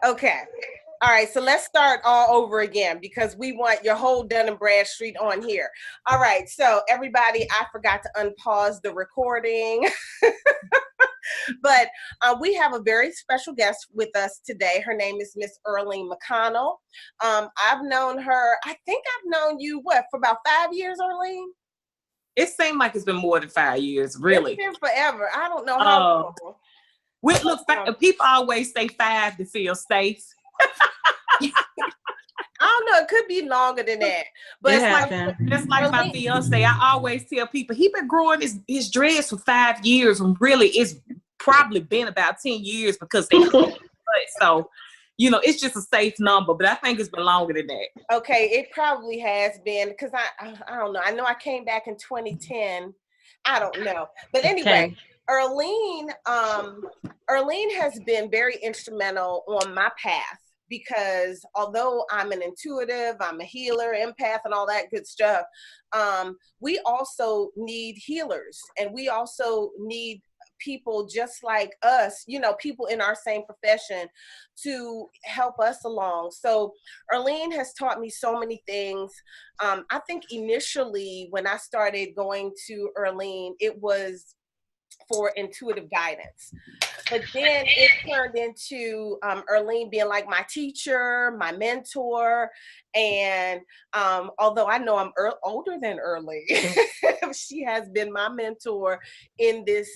Okay. All right, so let's start all over again because we want your whole Dun and Bradstreet on here. All right, so everybody, I forgot to unpause the recording. But we have a very special guest with us today. Her name is Miss Earlene McConnell. I've known her, I think I've known you, for about 5 years, Earlene? It seemed like it's been more than 5 years, really. It's been forever. I don't know how long. People always say 5 to feel safe. I don't know. It could be longer than that. But it's like my fiance. I always tell people he been growing his dreads for 5 years, and really it's probably been about 10 years because they so it's just a safe number, but I think it's been longer than that. Okay, it probably has been because I don't know. I know I came back in 2010. I don't know. But anyway, Earlene has been very instrumental on my path because although I'm an intuitive, I'm a healer, empath, and all that good stuff, we also need healers, and we also need people just like us, people in our same profession to help us along. So Earlene has taught me so many things. I think initially when I started going to Earlene, it was for intuitive guidance. But then it turned into Earlene being like my teacher, my mentor. And although I know I'm older than Earlene, she has been my mentor in this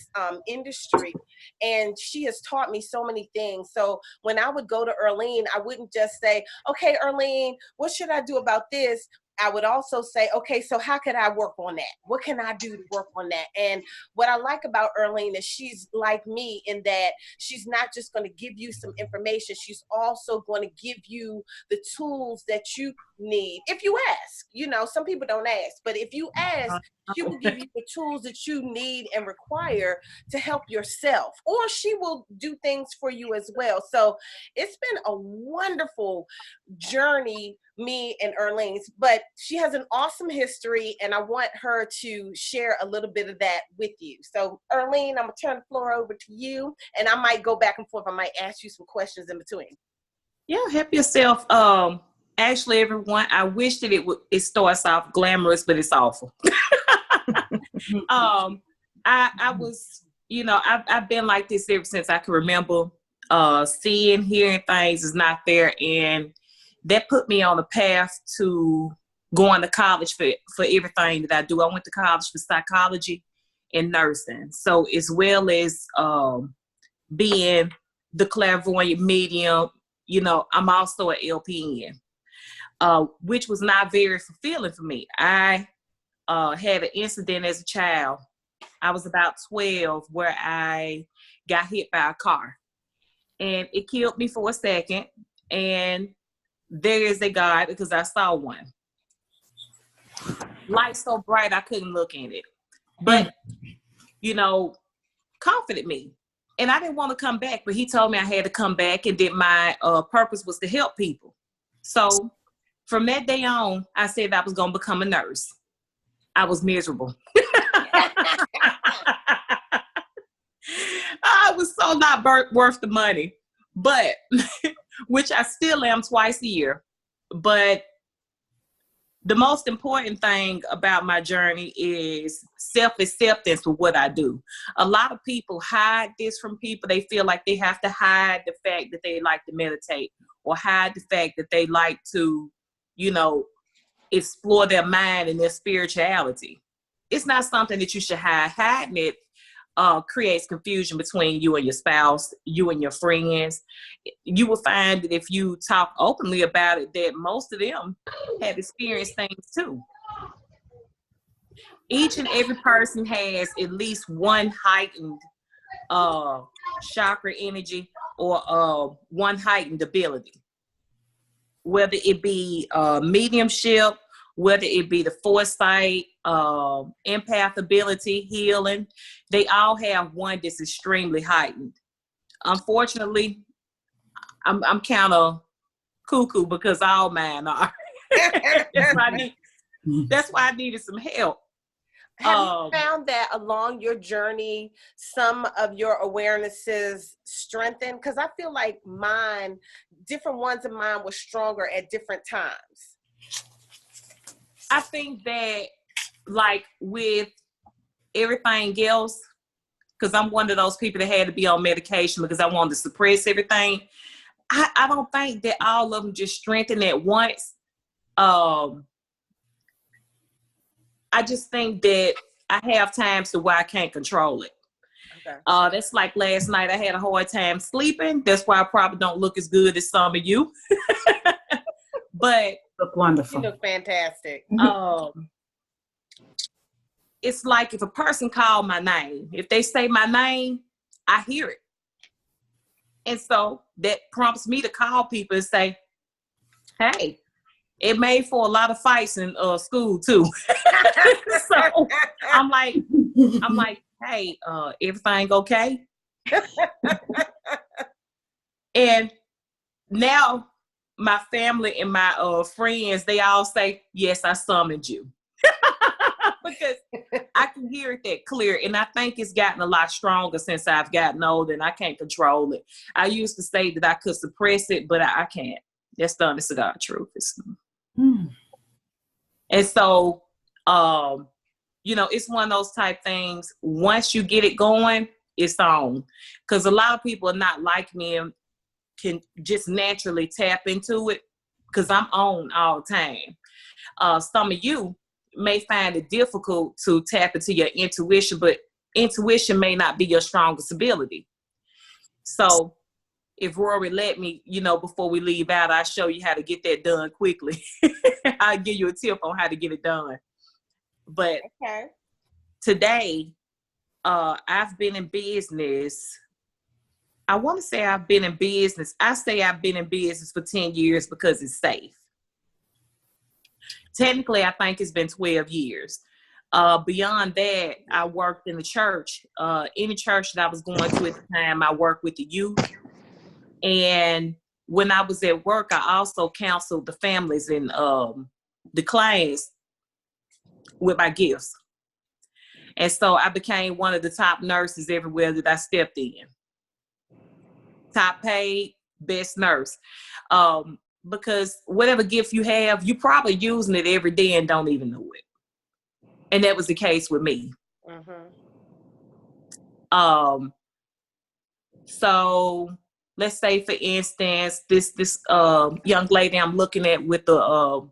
industry. And she has taught me so many things. So when I would go to Earlene, I wouldn't just say, okay, Earlene, what should I do about this? I would also say, okay, so how could I work on that? What can I do to work on that? And what I like about Earlene is she's like me in that she's not just going to give you some information. She's also going to give you the tools that you need. If you ask, some people don't ask, but if you ask, she will give you the tools that you need and require to help yourself, or she will do things for you as well. So it's been a wonderful journey, me and Earlene's, but she has an awesome history, and I want her to share a little bit of that with you. So Earlene, I'm gonna turn the floor over to you, and I might go back and forth. I might ask you some questions in between. Yeah, help yourself. Actually, everyone, I wish that it starts off glamorous, but it's awful. I was, I've been like this ever since I can remember. Seeing, hearing things is not there, and that put me on a path to going to college for everything that I do. I went to college for psychology and nursing. So as well as being the clairvoyant medium, I'm also an LPN, which was not very fulfilling for me. I had an incident as a child. I was about 12 where I got hit by a car, and it killed me for a second. And there is a God because I saw one. Light so bright I couldn't look in it. But, comforted me. And I didn't want to come back, but he told me I had to come back and that my purpose was to help people. So from that day on, I said I was going to become a nurse. I was miserable. I was so not worth the money, but which I still am twice a year. But the most important thing about my journey is self-acceptance for what I do. A lot of people hide this from people. They feel like they have to hide the fact that they like to meditate, or hide the fact that they like to, explore their mind and their spirituality. It's not something that you should hide. Hiding it creates confusion between you and your spouse, you and your friends. You will find that if you talk openly about it, that most of them have experienced things too. Each and every person has at least one heightened chakra energy or one heightened ability. Whether it be mediumship, whether it be the foresight, empath ability, healing, they all have one that's extremely heightened. Unfortunately, I'm kind of cuckoo because all mine are. That's why I needed some help. Have you found that along your journey, some of your awarenesses strengthened? Because I feel like different ones of mine were stronger at different times. I think that, like with everything else, because I'm one of those people that had to be on medication because I wanted to suppress everything. I don't think that all of them just strengthen at once. I just think that I have times to where I can't control it. Okay. That's like last night. I had a hard time sleeping. That's why I probably don't look as good as some of you. But look wonderful. You look fantastic. It's like if a person called my name, if they say my name, I hear it. And so that prompts me to call people and say, hey, it made for a lot of fights in school too. So I'm like, hey, everything okay? And now my family and my friends, they all say, yes, I summoned you. Because I can hear it that clear. And I think it's gotten a lot stronger since I've gotten older and I can't control it. I used to say that I could suppress it, but I can't. That's the honest to God truth. And so, it's one of those type things. Once you get it going, it's on. Because a lot of people are not like me and can just naturally tap into it because I'm on all the time. Some of you may find it difficult to tap into your intuition, but intuition may not be your strongest ability. So if Rorree let me, before we leave out, I'll show you how to get that done quickly. I'll give you a tip on how to get it done. But today, I've been in business. I want to say I've been in business. I say I've been in business for 10 years because it's safe. Technically, I think it's been 12 years. Beyond that, I worked in the church. Any church that I was going to at the time, I worked with the youth. And when I was at work, I also counseled the families and the clients with my gifts. And so I became one of the top nurses everywhere that I stepped in. Top paid, best nurse. Because whatever gift you have, you're probably using it every day and don't even know it. And that was the case with me. So let's say, for instance, this young lady I'm looking at with the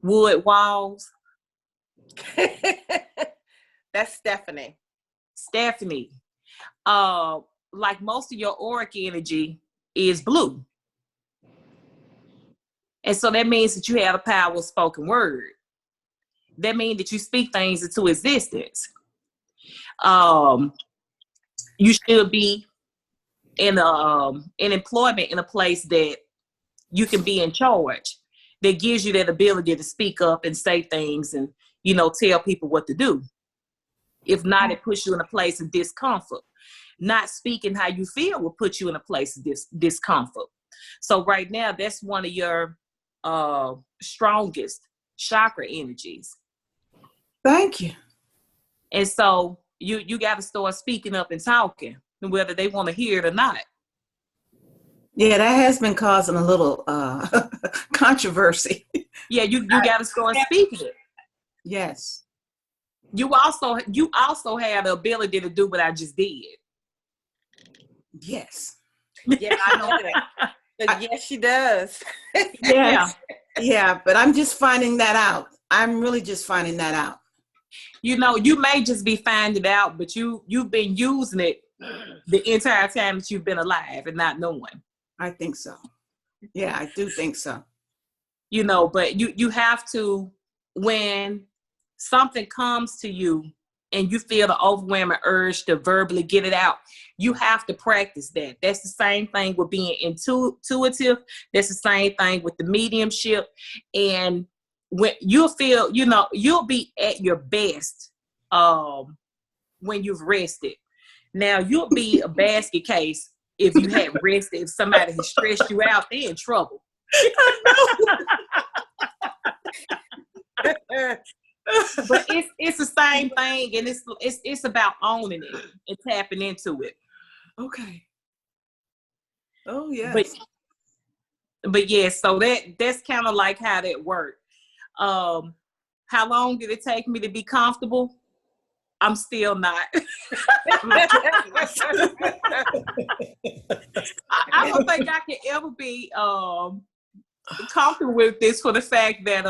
wood walls. That's Stephanie. Like most of your auric energy is blue. And so that means that you have a power of spoken word. That means that you speak things into existence. You should be in employment in a place that you can be in charge, that gives you that ability to speak up and say things and, tell people what to do. If not, it puts you in a place of discomfort. Not speaking how you feel will put you in a place of discomfort. So right now, that's one of your strongest chakra energies. Thank you. And so you got to start speaking up and talking, whether they want to hear it or not. Yeah, that has been causing a little controversy. Yeah, you got to start speaking it. Yes. You also have the ability to do what I just did. Yes. Yeah, I know that. Yes, she does. Yes. Yeah, but I'm just finding that out. I'm really just finding that out. You may just be finding it out, but you've been using it the entire time that you've been alive and not knowing. I think so. Yeah, I do think so. But you have to, when something comes to you and you feel the overwhelming urge to verbally get it out, you have to practice that. That's the same thing with being intuitive. That's the same thing with the mediumship. And when you'll feel, you'll be at your best when you've rested. Now, you'll be a basket case if you hadn't rested. If somebody has stressed you out, they're in trouble. But it's the same thing, and it's about owning it and tapping into it. Okay. Oh yes. But yeah, so that's kind of like how that worked. How long did it take me to be comfortable? I'm still not. I don't think I can ever be comfortable with this for the fact that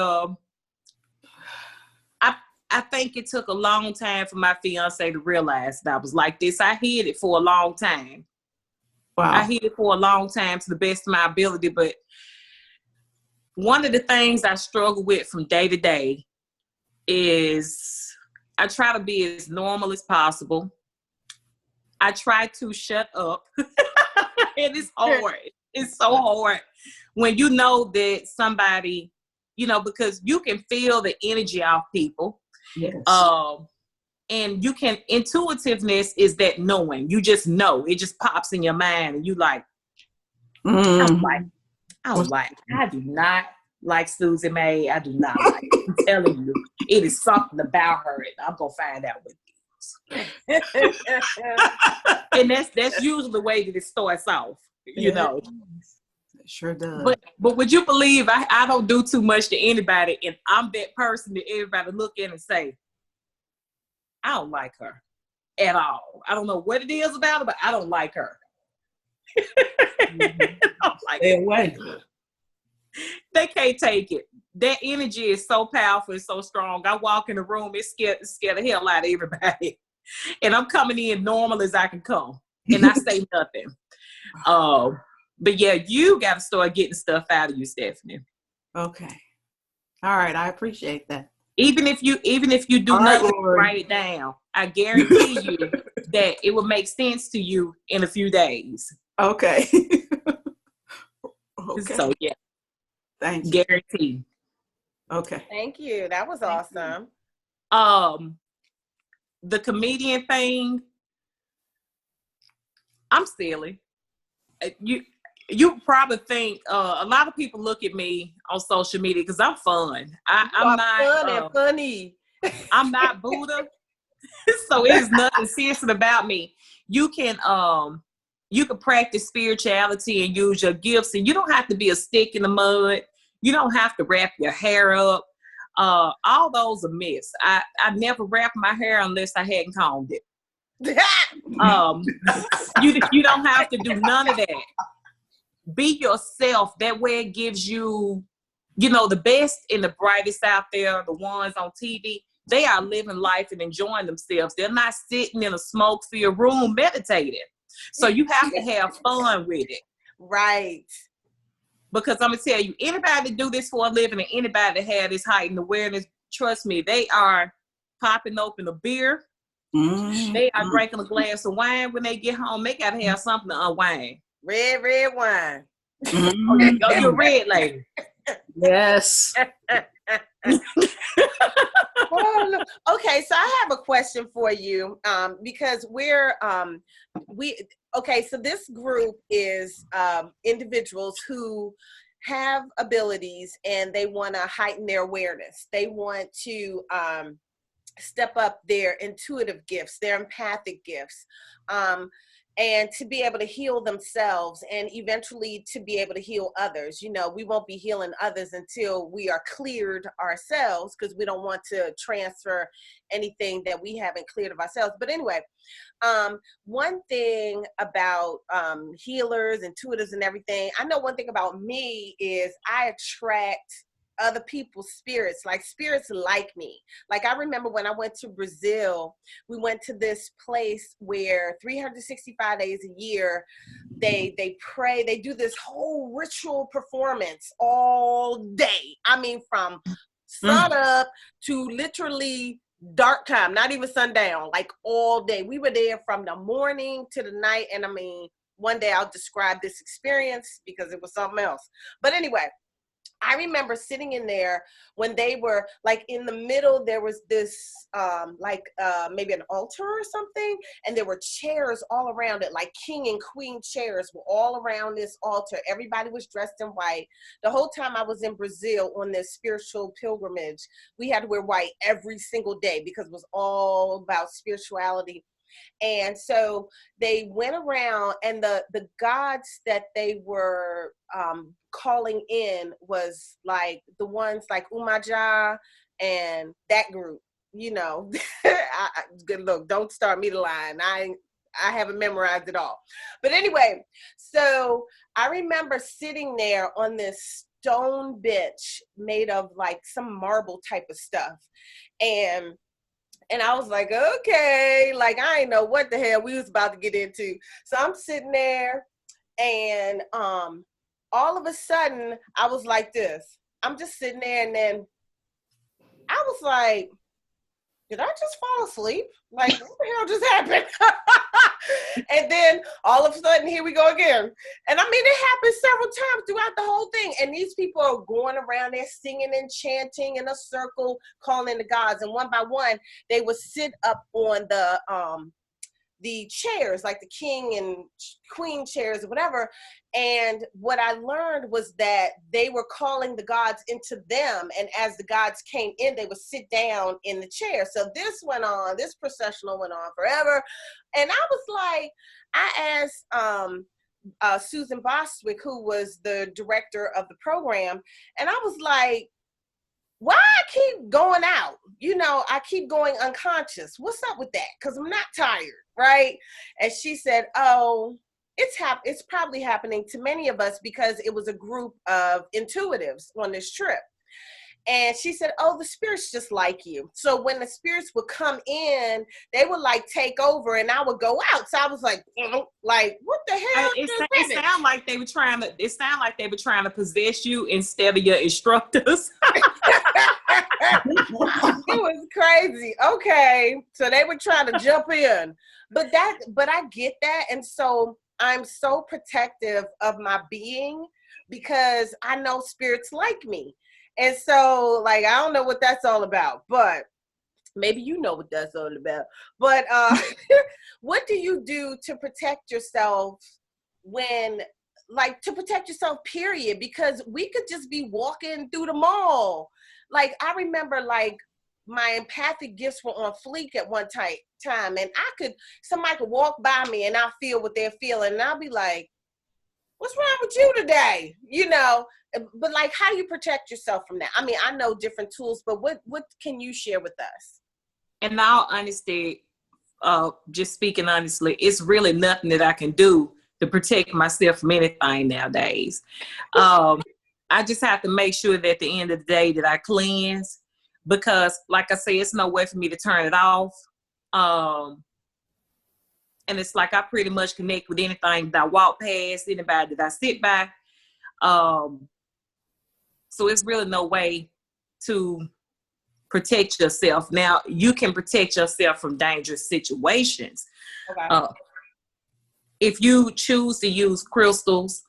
I think it took a long time for my fiance to realize that I was like this. I hid it for a long time. Wow. I hid it for a long time to the best of my ability. But one of the things I struggle with from day to day is I try to be as normal as possible. I try to shut up. And it's hard. It's so hard when you know that somebody, because you can feel the energy off people. Yes. And you can, intuitiveness is that knowing. You just know. It just pops in your mind and you like, I do not like Susie Mae. I do not like it. I'm telling you, it is something about her, and I'm gonna find out what it is. And that's usually the way that it starts off, It sure does. But would you believe I don't do too much to anybody, and I'm that person that everybody look in and say, I don't like her at all. I don't know what it is about her, but I don't like her. I don't like her. They can't take it. That energy is so powerful and so strong. I walk in the room, it scared the hell out of everybody. And I'm coming in normal as I can come. And I say nothing. But yeah, you got to start getting stuff out of you, Stephanie. Okay. All right. I appreciate that. Even if you do nothing, write it down. I guarantee you that it will make sense to you in a few days. Okay. Okay. So yeah. Thank you. Guaranteed. Okay. Thank you. That was awesome. The comedian thing, I'm silly. You probably think a lot of people look at me on social media because I'm fun. I'm not fun and funny. I'm not Buddha, so it is nothing serious about me. You can practice spirituality and use your gifts, and you don't have to be a stick in the mud. You don't have to wrap your hair up. All those are myths. I never wrapped my hair unless I hadn't combed it. You don't have to do none of that. Be yourself. That way it gives you, the best and the brightest out there, the ones on TV, they are living life and enjoying themselves. They're not sitting in a smoke-filled room meditating. So you have to have fun with it. Right. Because I'm going to tell you, anybody that do this for a living and anybody that have this heightened awareness, trust me, they are popping open a beer. They are drinking a glass of wine when they get home. They got to have something to unwind. Red wine. Okay, go, you're a red lady. Yes. Okay, so I have a question for you, because so this group is individuals who have abilities and they want to heighten their awareness. They want to step up their intuitive gifts, their empathic gifts, and to be able to heal themselves and eventually to be able to heal others. We won't be healing others until we are cleared ourselves, because we don't want to transfer anything that we haven't cleared of ourselves. But anyway, one thing about healers, intuitives and everything, I know one thing about me is I attract other people's spirits, spirits like me. Like, I remember when I went to Brazil, we went to this place where 365 days a year, they pray, they do this whole ritual performance all day. I mean, from sun up to literally dark time, not even sundown, like all day. We were there from the morning to the night. And I mean, one day I'll describe this experience because it was something else. But anyway, I remember sitting in there when they were like in the middle, there was this maybe an altar or something, and there were chairs all around it, like king and queen chairs were all around this altar. Everybody was dressed in white. The whole time I was in Brazil on this spiritual pilgrimage, we had to wear white every single day because it was all about spirituality. And so they went around, and the gods that they were calling in was like the ones like Umaja and that group, you know. Good look, don't start me to line. I haven't memorized it all. But anyway, so I remember sitting there on this stone bench made of like some marble type of stuff. And I was like, okay, like I didn't know what the hell we was about to get into. So I'm sitting there, and all of a sudden I was like this. I'm just sitting there, and then I was like, did I just fall asleep? Like, what the hell just happened? And then all of a sudden, here we go again. And I mean, it happened several times throughout the whole thing. And these people are going around there singing and chanting in a circle, calling the gods. And one by one, they would sit up on the chairs, like the king and queen chairs or whatever. And what I learned was that they were calling the gods into them. And as the gods came in, they would sit down in the chair. So this went on, this processional went on forever. And I was like, I asked Susan Bostwick, who was the director of the program, and I was like, why I keep going out? You know, I keep going unconscious. What's up with that? Because I'm not tired, right? And she said, oh, it's probably happening to many of us because it was a group of intuitives on this trip. And she said, oh, the spirits just like you. So when the spirits would come in, they would like take over and I would go out. So I was like, what the hell? It sounded like they were trying to possess you instead of your instructors. It was crazy. Okay. So they were trying to jump in. But I get that. And so I'm so protective of my being because I know spirits like me. And so, like, I don't know what that's all about, but maybe you know what that's all about. But what do you do to protect yourself to protect yourself, period? Because we could just be walking through the mall. Like, I remember, like, my empathic gifts were on fleek at one time, and somebody could walk by me and I'll feel what they're feeling, and I'll be like, what's wrong with you today? You know, but like, how do you protect yourself from that? I mean, I know different tools, but what can you share with us? In all honesty, just speaking honestly, it's really nothing that I can do to protect myself from anything nowadays. I just have to make sure that at the end of the day that I cleanse, because like I say, it's no way for me to turn it off. And it's like I pretty much connect with anything that I walk past, anybody that I sit by. So it's really no way to protect yourself. Now, you can protect yourself from dangerous situations. Okay. If you choose to use crystals,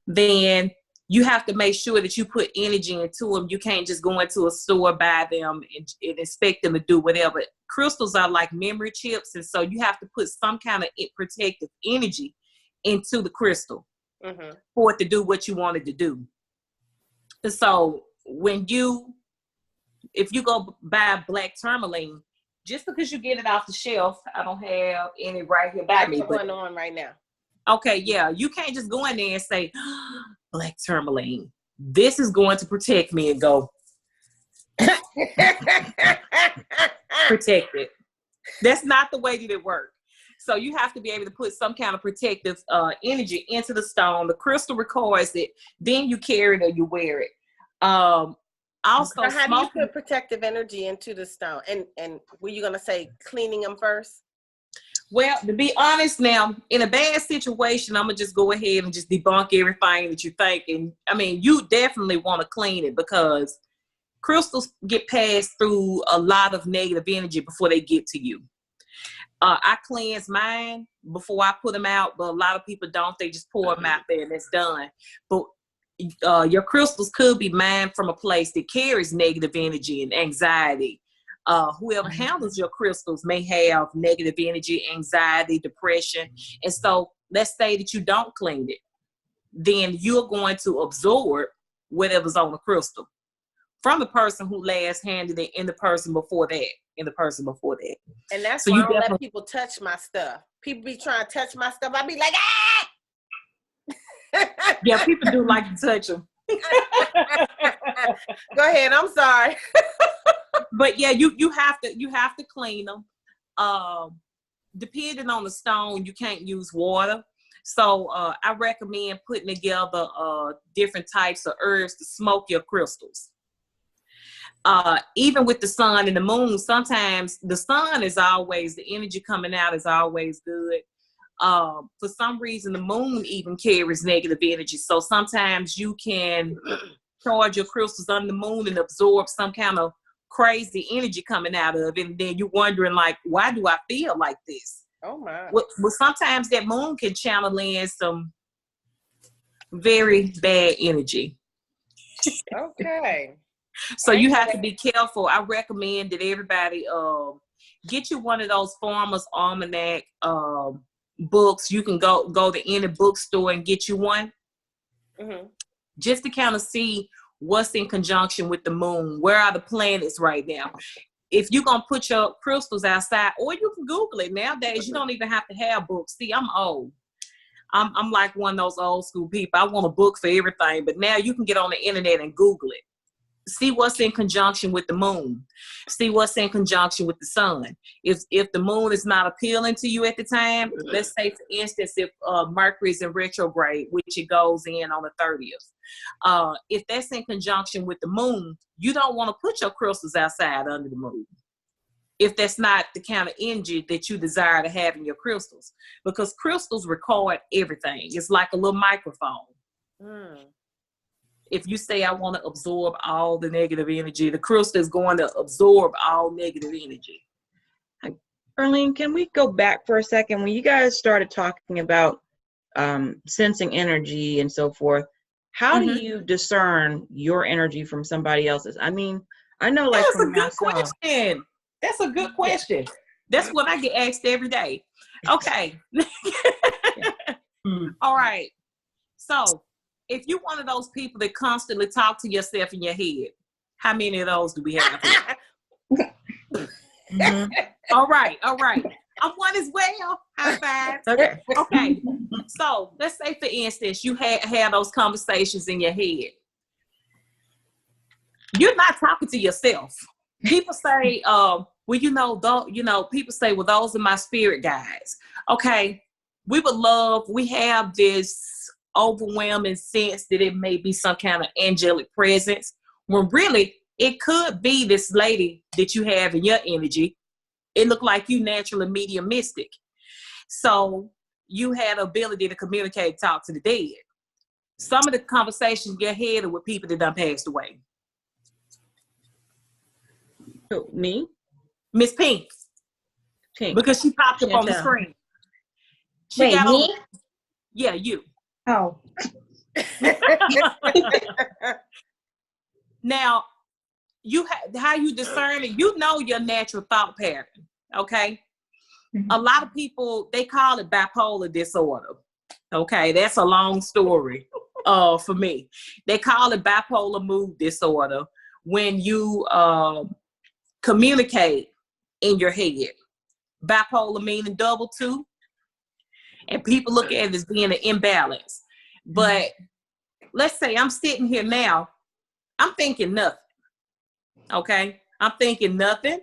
then you have to make sure that you put energy into them. You can't just go into a store, buy them, and expect them to do whatever. Crystals are like memory chips, and so you have to put some kind of protective energy into the crystal for it to do what you want it to do. And so if you go buy black tourmaline, just because you get it off the shelf, I don't have any right here by me. What's going on right now? Okay, yeah, you can't just go in there and say, black tourmaline, this is going to protect me, and go protect it. That's not the way that it works. So you have to be able to put some kind of protective energy into the stone. The crystal records it, then you carry it or you wear it. Also, how do you put protective energy into the stone? And were you gonna say cleaning them first? Well, to be honest now, in a bad situation, I'm going to just go ahead and just debunk everything that you think. And I mean, you definitely want to clean it because crystals get passed through a lot of negative energy before they get to you. I cleanse mine before I put them out, but a lot of people don't. They just pour them out there and it's done. But your crystals could be mined from a place that carries negative energy and anxiety. Whoever handles your crystals may have negative energy, anxiety, depression. And so let's say that you don't clean it. Then you're going to absorb whatever's on the crystal from the person who last handed it and the person before that, and the person before that. And that's so why I don't let people touch my stuff. People be trying to touch my stuff. I be like, ah! Yeah, people do like to touch them. Go ahead. I'm sorry. But yeah, you have to clean them. Depending on the stone, you can't use water. So I recommend putting together different types of herbs to smoke your crystals. Even with the sun and the moon, sometimes the sun is always, the energy coming out is always good. For some reason, the moon even carries negative energy. So sometimes you can charge your crystals under the moon and absorb some kind of crazy energy coming out of it. And then you're wondering, like, why do I feel like this? Oh my. Well, sometimes that moon can channel in some very bad energy. Okay. So you have to be careful. I recommend that everybody get you one of those Farmer's Almanac books. You can go to any bookstore and get you one. Mm-hmm. Just to kind of see what's in conjunction with the moon. Where are the planets right now? If you're going to put your crystals outside, or you can Google it. Nowadays, you don't even have to have books. See, I'm old. I'm like one of those old school people. I want a book for everything. But now you can get on the internet and Google it. See what's in conjunction with the moon. See what's in conjunction with the sun. If the moon is not appealing to you at the time, let's say, for instance, if Mercury is in retrograde, which it goes in on the 30th. If that's in conjunction with the moon, you don't want to put your crystals outside under the moon. If that's not the kind of energy that you desire to have in your crystals. Because crystals record everything. It's like a little microphone. Mm. If you say, I want to absorb all the negative energy, the crystal is going to absorb all negative energy. Earlene, can we go back for a second? When you guys started talking about sensing energy and so forth, how do you discern your energy from somebody else's? I mean, I know, like, that's a good question. That's a good question. That's what I get asked every day. Okay. All right. So, if you're one of those people that constantly talk to yourself in your head, how many of those do we have? All right. I'm one as well. High five. Okay. So let's say, for instance, you had those conversations in your head. You're not talking to yourself. People say, people say, well, those are my spirit guides. Okay. We have this overwhelming sense that it may be some kind of angelic presence, when really it could be this lady that you have in your energy. It looked like you naturally mediumistic. So you had the ability to communicate, talk to the dead. Some of the conversations in your head are with people that done passed away. Me? Miss Pink. Because she popped up on the screen. Wait, me? Yeah, you. Oh. Now, how you discern it, you know your natural thought pattern, okay? A lot of people, they call it bipolar disorder, okay? That's a long story for me. They call it bipolar mood disorder when you communicate in your head. Bipolar meaning double two, and people look at it as being an imbalance. But let's say I'm sitting here now, I'm thinking nothing. Okay, I'm thinking nothing.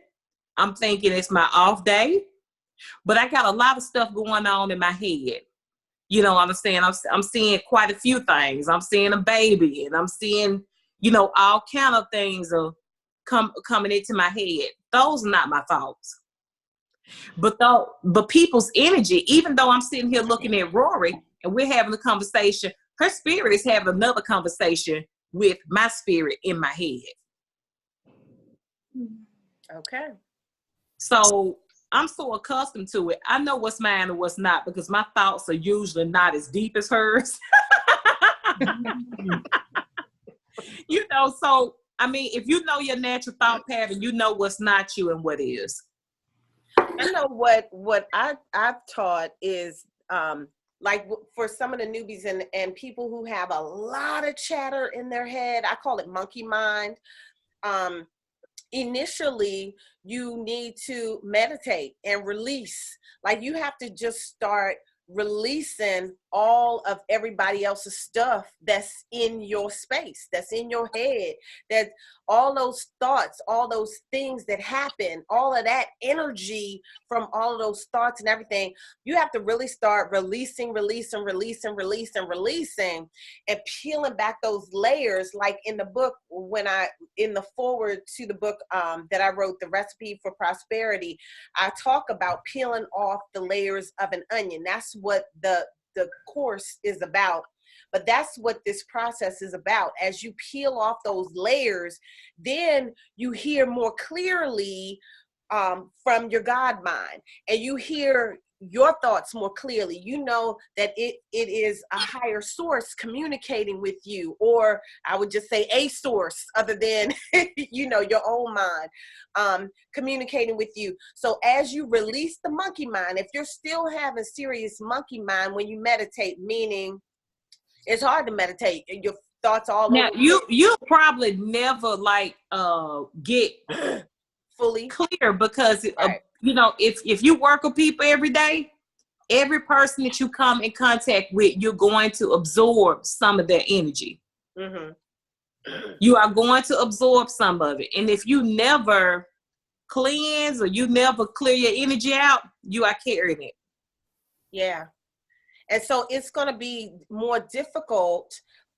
I'm thinking it's my off day, but I got a lot of stuff going on in my head. You know what I'm saying? I'm seeing quite a few things. I'm seeing a baby, and I'm seeing, all kind of things are coming into my head. Those are not my thoughts. But people's energy, even though I'm sitting here looking at Rorree and we're having a conversation, her spirit is having another conversation with my spirit in my head. Okay. So I'm so accustomed to it. I know what's mine and what's not, because my thoughts are usually not as deep as hers. You know, so I mean, if you know your natural thought pattern, you know what's not you and what is. I know what I've taught is like for some of the newbies and people who have a lot of chatter in their head, I call it monkey mind. Initially, you need to meditate and release. Like you have to just start releasing all of everybody else's stuff that's in your space, that's in your head, that all those thoughts, all those things that happen, all of that energy from all of those thoughts and everything, you have to really start releasing and peeling back those layers. Like in the book, in the forward to the book that I wrote, The Recipe for Prosperity, I talk about peeling off the layers of an onion. That's what the course is about. But that's what this process is about. As you peel off those layers, then you hear more clearly from your God mind, and you hear your thoughts more clearly. You know that it is a higher source communicating with you, or I would just say a source other than your own mind communicating with you. So as you release the monkey mind, if you're still having serious monkey mind when you meditate, meaning it's hard to meditate, your thoughts all now, over. You probably never get fully clear, because right. If you work with people every day, every person that you come in contact with, you're going to absorb some of their energy. Mm-hmm. You are going to absorb some of it, and if you never cleanse or you never clear your energy out, you are carrying it. Yeah. And so it's going to be more difficult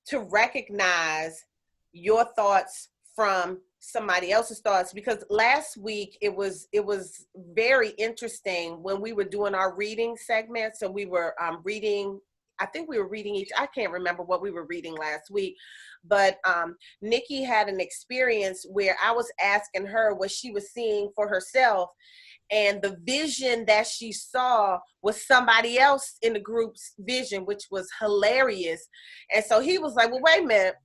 to recognize your thoughts from somebody else's thoughts, because last week it was very interesting when we were doing our reading segment. So we were reading, I think we were reading I can't remember what we were reading last week, but Nikki had an experience where I was asking her what she was seeing for herself. And the vision that she saw was somebody else in the group's vision, which was hilarious. And so he was like, well, wait a minute,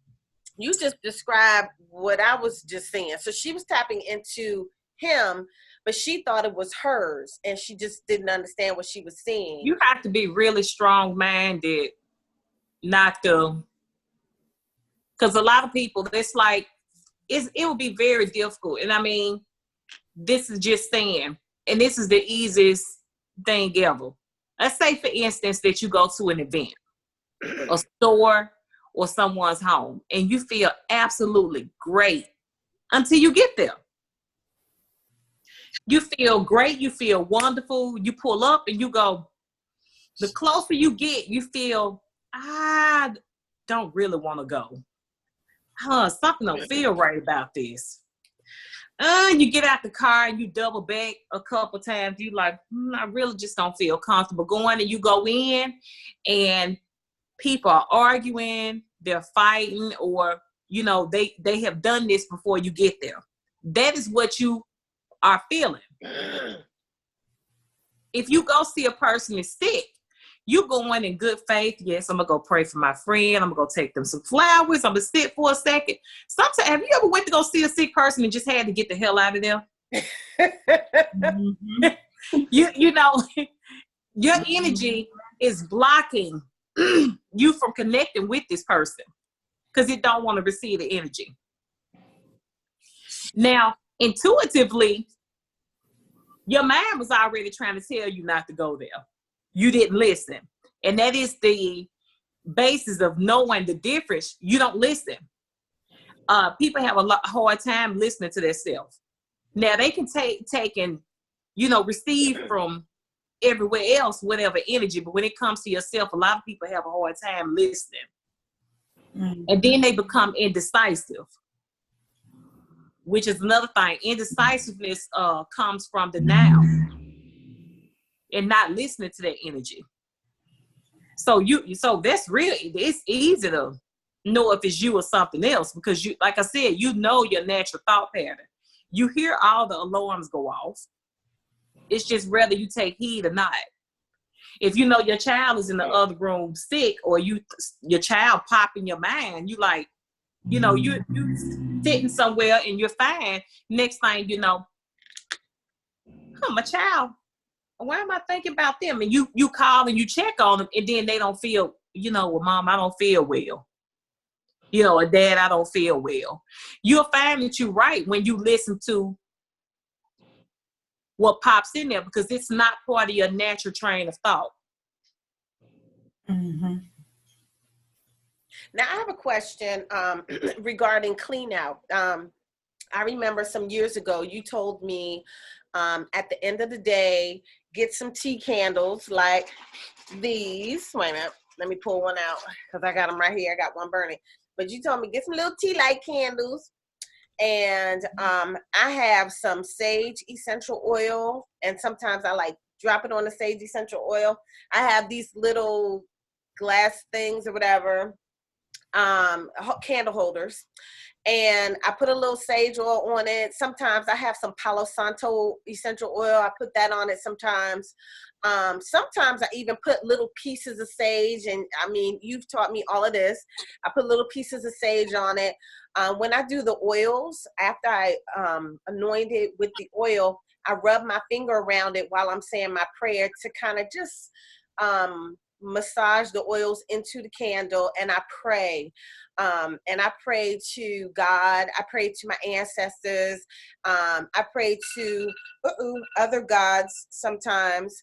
you just described what I was just saying. So she was tapping into him, but she thought it was hers, and she just didn't understand what she was seeing. You have to be really strong-minded not to, because a lot of people, it's like, it will be very difficult. And I mean, this is just saying, and this is the easiest thing ever. Let's say, for instance, that you go to an event, a store, or someone's home, and you feel absolutely great until you get there. You feel great, you feel wonderful, you pull up and you go, the closer you get, you feel, I don't really want to go. Something don't feel right about this. You get out the car and you double back a couple times. You like, I really just don't feel comfortable going. And you go in and people are arguing, they're fighting, or, they have done this before you get there. That is what you are feeling. If you go see a person is sick, you go in good faith. Yes, I'm going to go pray for my friend. I'm going to go take them some flowers. I'm going to sit for a second. Sometimes, have you ever went to go see a sick person and just had to get the hell out of there? Mm-hmm. Your energy is blocking you from connecting with this person because it don't want to receive the energy. Now, intuitively, your mind was already trying to tell you not to go there. You didn't listen. And that is the basis of knowing the difference. You don't listen. People have a hard time listening to themselves. Now, they can take and, receive from everywhere else, whatever energy. But when it comes to yourself, a lot of people have a hard time listening. Mm-hmm. And then they become indecisive, which is another thing. Indecisiveness comes from the now and not listening to that energy. So that's really, it's easy to know if it's you or something else, because you, like I said, you know your natural thought pattern. You hear all the alarms go off. It's just whether you take heed or not. If you know your child is in the other room sick, or your child pop in your mind, you like, you know, you sitting somewhere and you're fine. Next thing you know, my child, why am I thinking about them? And you call and you check on them, and then they don't feel, you know, well, Mom, I don't feel well. You know, or Dad, I don't feel well. You'll find that you're right when you listen to what pops in there, because it's not part of your natural train of thought. Mm-hmm. Now I have a question regarding clean out. I remember some years ago, you told me at the end of the day, get some tea candles like these. Wait a minute, let me pull one out because I got them right here. I got one burning. But you told me get some little tea light candles. And I have some sage essential oil, and sometimes I like drop it on the sage essential oil. I have these little glass things or whatever, candle holders, and I put a little sage oil on it. Sometimes I have some Palo Santo essential oil. I put that on it sometimes. Sometimes I even put little pieces of sage, and I mean, you've taught me all of this. I put little pieces of sage on it. When I do the oils, after I anoint it with the oil, I rub my finger around it while I'm saying my prayer to kind of just massage the oils into the candle, and I pray. And I pray to God. I pray to my ancestors. I pray to other gods sometimes.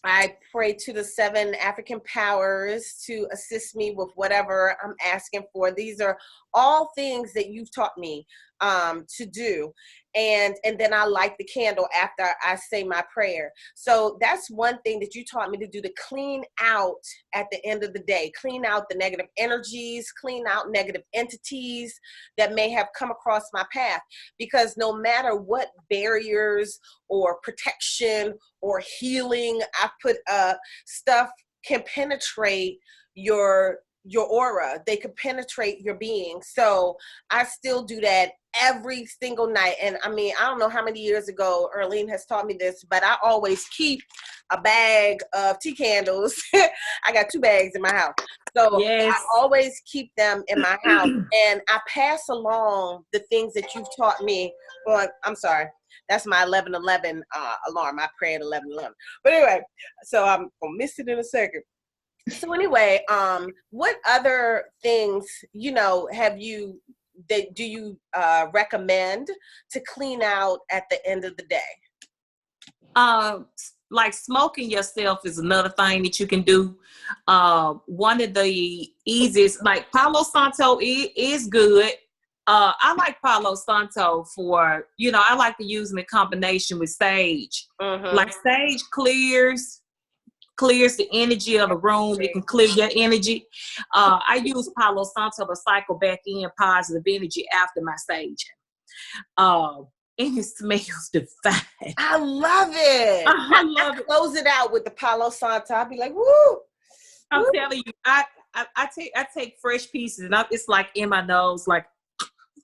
I pray to the 7 African powers to assist me with whatever I'm asking for. These are all things that you've taught me to do. And then I light the candle after I say my prayer. So that's one thing that you taught me to do, to clean out at the end of the day, clean out the negative energies, clean out negative entities that may have come across my path. Because no matter what barriers or protection or healing I put up, stuff can penetrate your aura. They could penetrate your being. So I still do that every single night. And I mean, I don't know how many years ago Earlene has taught me this, but I always keep a bag of tea candles. I got 2 bags in my house. So yes. I always keep them in my house, and I pass along the things that you've taught me. Well, I'm sorry. That's my 11:11 alarm. I pray at 11:11. But anyway, so I'm going to miss it in a second. So anyway, what other things, you know, do you recommend to clean out at the end of the day? Like smoking yourself is another thing that you can do. One of the easiest, like Palo Santo is good. I like Palo Santo for, you know, I like to use it in combination with sage. Mm-hmm. Like sage clears the energy of the room. It can clear your energy. I use Palo Santo to cycle back in positive energy after my saging. And it smells divine. I love it. I love it. Close it out with the Palo Santo. I'll be like, woo. I'm telling you, I take fresh pieces, and it's like in my nose, like.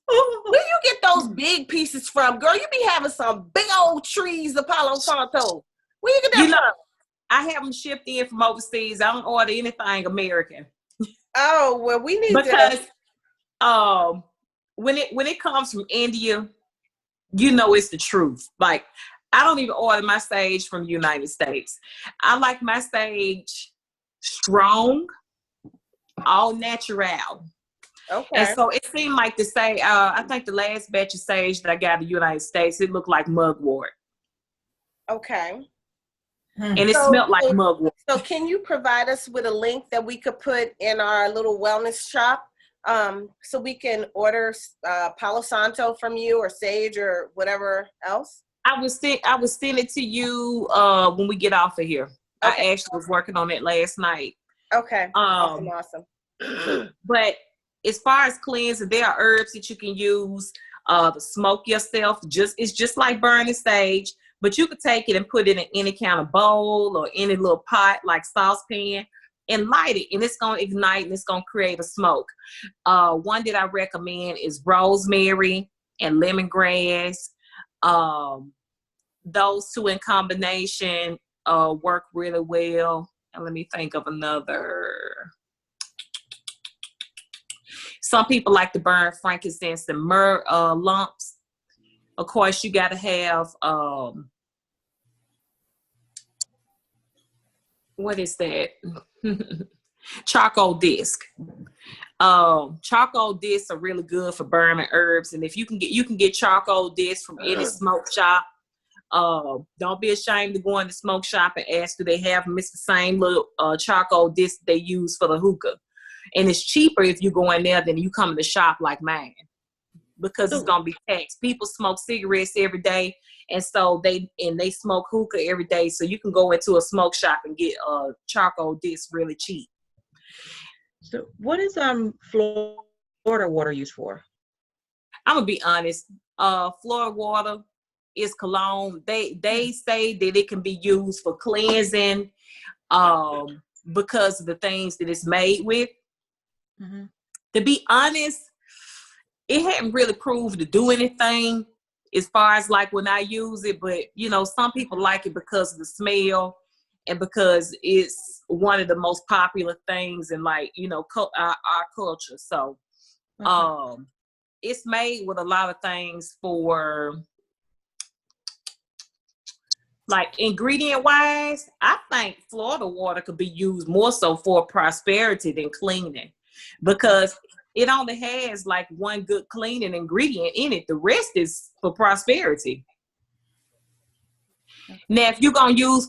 Where you get those big pieces from, girl? You be having some big old trees of Palo Santo. Where you get that from? I have them shipped in from overseas. I don't order anything American. Oh, well, we need because when it comes from India, you know it's the truth. Like, I don't even order my sage from the United States. I like my sage strong, all natural. Okay. And so it seemed like to say, I think the last batch of sage that I got in the United States, it looked like mugwort. Okay. And it smelled like mugwort. So can you provide us with a link that we could put in our little wellness shop, so we can order Palo Santo from you, or sage, or whatever else? I will send it to you when we get off of here. Okay. I actually was working on it last night. Okay. Awesome. But as far as cleansing, there are herbs that you can use to smoke yourself. It's just like burning sage, but you could take it and put it in any kind of bowl or any little pot, like saucepan, and light it, and it's going to ignite, and it's going to create a smoke. One that I recommend is rosemary and lemongrass. Those two in combination work really well. And let me think of another. Some people like to burn frankincense and myrrh lumps. Of course, you got to have, what is that? Charcoal disc. Charcoal discs are really good for burning herbs. And if you can get charcoal discs from any smoke shop. Don't be ashamed to go in the smoke shop and ask, do they have them? It's the same little charcoal disc they use for the hookah. And it's cheaper if you go in there than you come in the shop like mine, because it's gonna be taxed. People smoke cigarettes every day, and so they smoke hookah every day. So you can go into a smoke shop and get a charcoal disc really cheap. So what is Florida water used for? I'm gonna be honest. Florida water is cologne. They say that it can be used for cleansing, because of the things that it's made with. Mm-hmm. To be honest, it hadn't really proved to do anything as far as like when I use it, but you know, some people like it because of the smell and because it's one of the most popular things in, like, you know, our culture. So it's made with a lot of things for, like, ingredient wise, I think Florida water could be used more so for prosperity than cleaning, because it only has like one good cleaning ingredient in it. The rest is for prosperity. Now, if you're going to use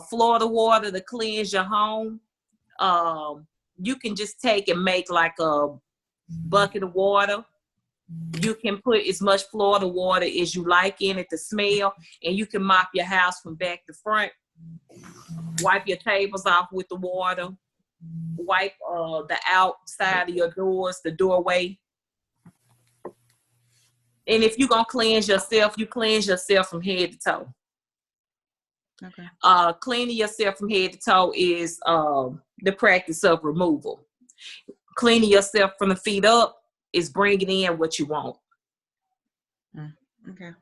Florida water to cleanse your home, you can just take and make like a bucket of water. You can put as much Florida water as you like in it to smell, and you can mop your house from back to front. Wipe your tables off with the water. Wipe the outside of your doors, the doorway. And if you're going to cleanse yourself, you cleanse yourself from head to toe. Okay. Cleaning yourself from head to toe is the practice of removal. Cleaning yourself from the feet up is bringing in what you want. Okay.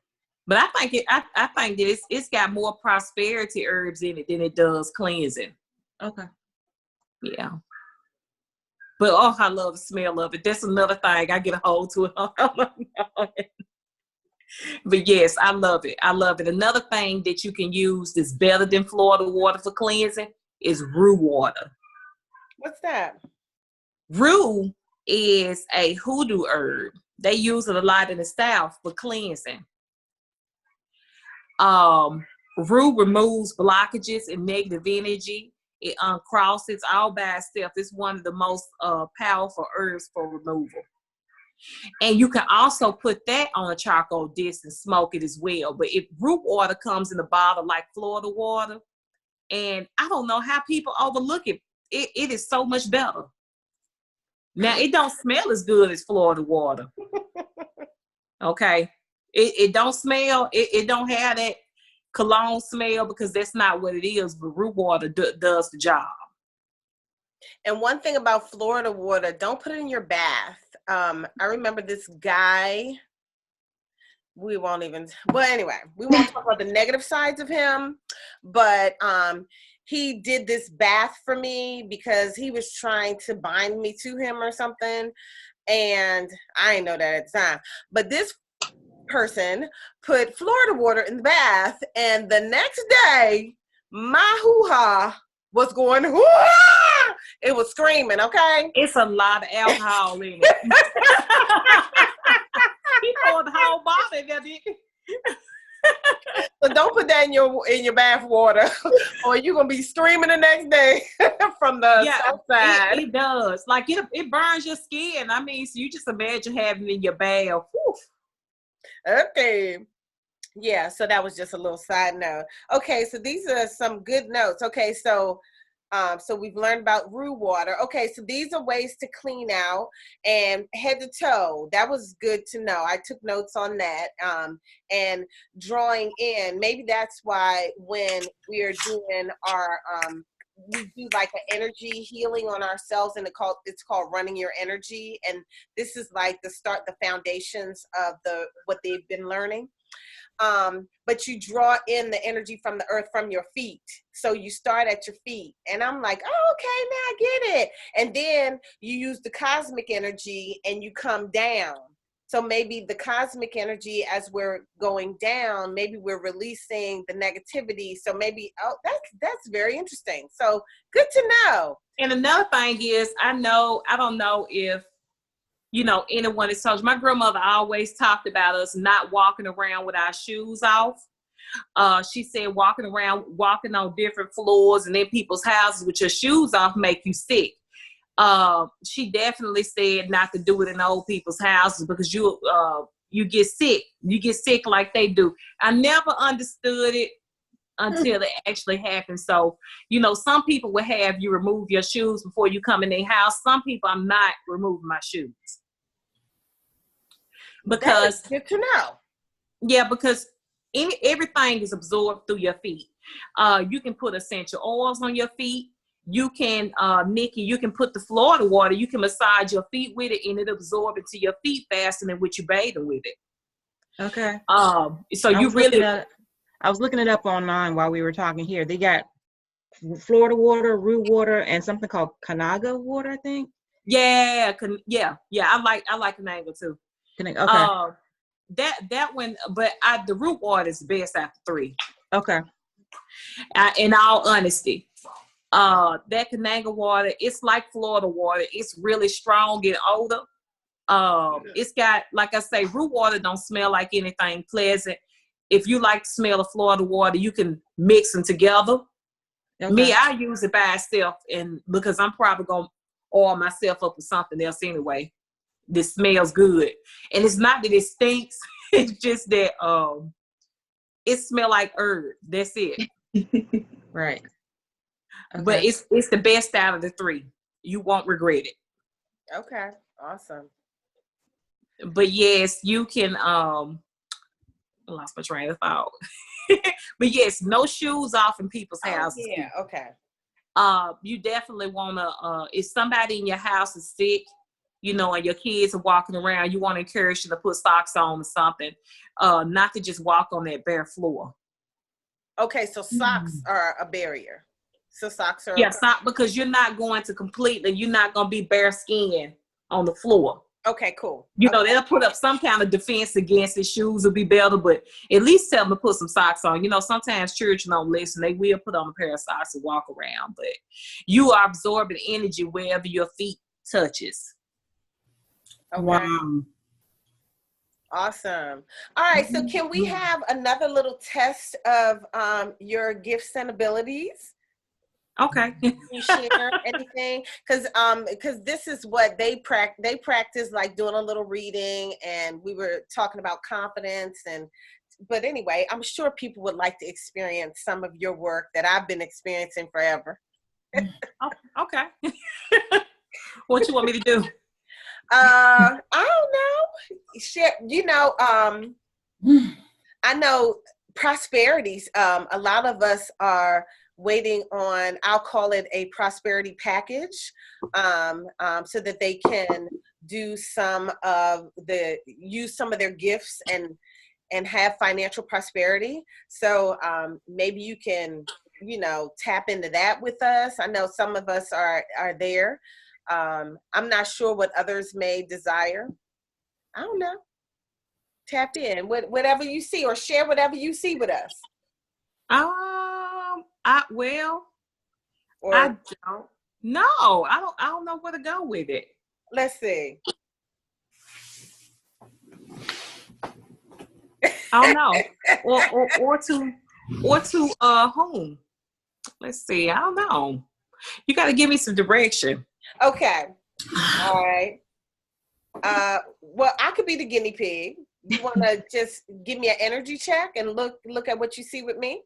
But I think that it's got more prosperity herbs in it than it does cleansing. Okay. Yeah. But oh, I love the smell of it. That's another thing. I get a hold to it. But yes, I love it. I love it. Another thing that you can use that's better than Florida water for cleansing is rue water. What's that? Rue is a hoodoo herb. They use it a lot in the South for cleansing. Rue removes blockages and negative energy. It uncrosses all by itself. It's one of the most powerful herbs for removal. And you can also put that on a charcoal disc and smoke it as well. But if root water comes in a bottle like Florida water, and I don't know how people overlook it, it is so much better. Now, it don't smell as good as Florida water. Okay? It don't smell, it don't have that cologne smell, because that's not what it is, but root water does the job. And one thing about Florida water, don't put it in your bath. I remember this guy, we won't talk about the negative sides of him, but he did this bath for me because he was trying to bind me to him or something, and I didn't know that at the time. But this person put Florida water in the bath, and the next day, my hoo-ha was going, hoo-ha! It was screaming, okay? It's a lot of alcohol in it. He poured the whole bottle in there, didn't he? So don't put that in your bath water, or you're gonna be screaming the next day from the south side. It does. Like it burns your skin. I mean, so you just imagine having it in your bath. Whew. Okay. Yeah, so that was just a little side note. Okay, so these are some good notes. Okay, so we've learned about rue water. Okay, so these are ways to clean out and head to toe. That was good to know. I took notes on that. And drawing in, maybe that's why when we are doing our we do like an energy healing on ourselves, and it's called running your energy. And this is like the foundations of what they've been learning. but you draw in the energy from the earth from your feet. So you start at your feet. And I'm like, oh, okay, now I get it. And then you use the cosmic energy and you come down. So maybe the cosmic energy, as we're going down, maybe we're releasing the negativity. So maybe, oh, that's very interesting. So good to know. And another thing is, I don't know if, anyone has told you, my grandmother always talked about us not walking around with our shoes off. She said walking on different floors and in people's houses with your shoes off make you sick. She definitely said not to do it in old people's houses because you get sick. You get sick like they do. I never understood it until it actually happened. So, some people will have you remove your shoes before you come in their house. Some people, I'm not removing my shoes. Because that's good to know. Yeah, because everything is absorbed through your feet. You can put essential oils on your feet. You can, Nikki, you can put the Florida water, you can massage your feet with it and it absorb into your feet faster than what you bathing with it. Okay. So you really... I was looking it up online while we were talking here. They got Florida water, Rue water, and something called Kanaga water, I think. Yeah. I like Kanaga too. Okay. That one, but the root water is best after 3. Okay. In all honesty. That Kanaga water, it's like Florida water. It's really strong and odor. It's got, like I say, root water don't smell like anything pleasant. If you like the smell of Florida water, you can mix them together. Okay. Me, I use it by itself, and because I'm probably gonna oil myself up with something else anyway. This smells good, and it's not that it stinks. It's just that it smells like herb. That's it. Right. Okay. But it's the best out of the 3. You won't regret it. Okay. Awesome. But yes, you can. I lost my train of thought. But yes, no shoes off in people's houses. Yeah. Okay. You definitely wanna. If somebody in your house is sick, and your kids are walking around, you want to encourage them to put socks on or something. Not to just walk on that bare floor. Okay, so socks are a barrier. So socks are because you're not going to be bare skin on the floor. Okay, cool. They'll put up some kind of defense against it. Shoes will be better, but at least tell them to put some socks on. Sometimes children don't listen. They will put on a pair of socks and walk around, but you are absorbing energy wherever your feet touches. Okay. Wow. Awesome. All right, so can we have another little test of your gifts and abilities? Okay. Can you share anything? Because this is what they practice, like doing a little reading, and we were talking about confidence. But anyway, I'm sure people would like to experience some of your work that I've been experiencing forever. Okay. What you want me to do? I don't know. Share. I know prosperities. A lot of us are waiting on, I'll call it a prosperity package, so that they can use some of their gifts and have financial prosperity. So maybe you can, tap into that with us. I know some of us are there. I'm not sure what others may desire. I don't know. Tap in, whatever you see, or share whatever you see with us. I don't know. I don't know where to go with it. Let's see. I don't know. or to whom? Let's see. I don't know. You got to give me some direction. Okay. All right. Well, I could be the guinea pig. You want to just give me an energy check and look at what you see with me?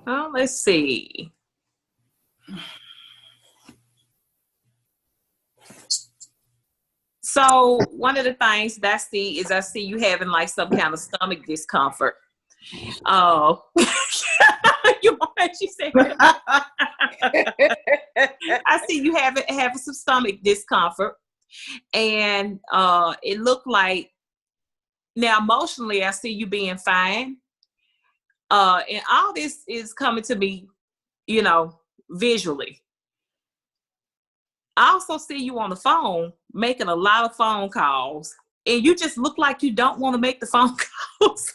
Oh, let's see. So one of the things that I see you having like some kind of stomach discomfort. Oh, you said. I see you having some stomach discomfort, and it looked like Now, emotionally, I see you being fine. And all this is coming to me, visually. I also see you on the phone making a lot of phone calls, and you just look like you don't want to make the phone calls.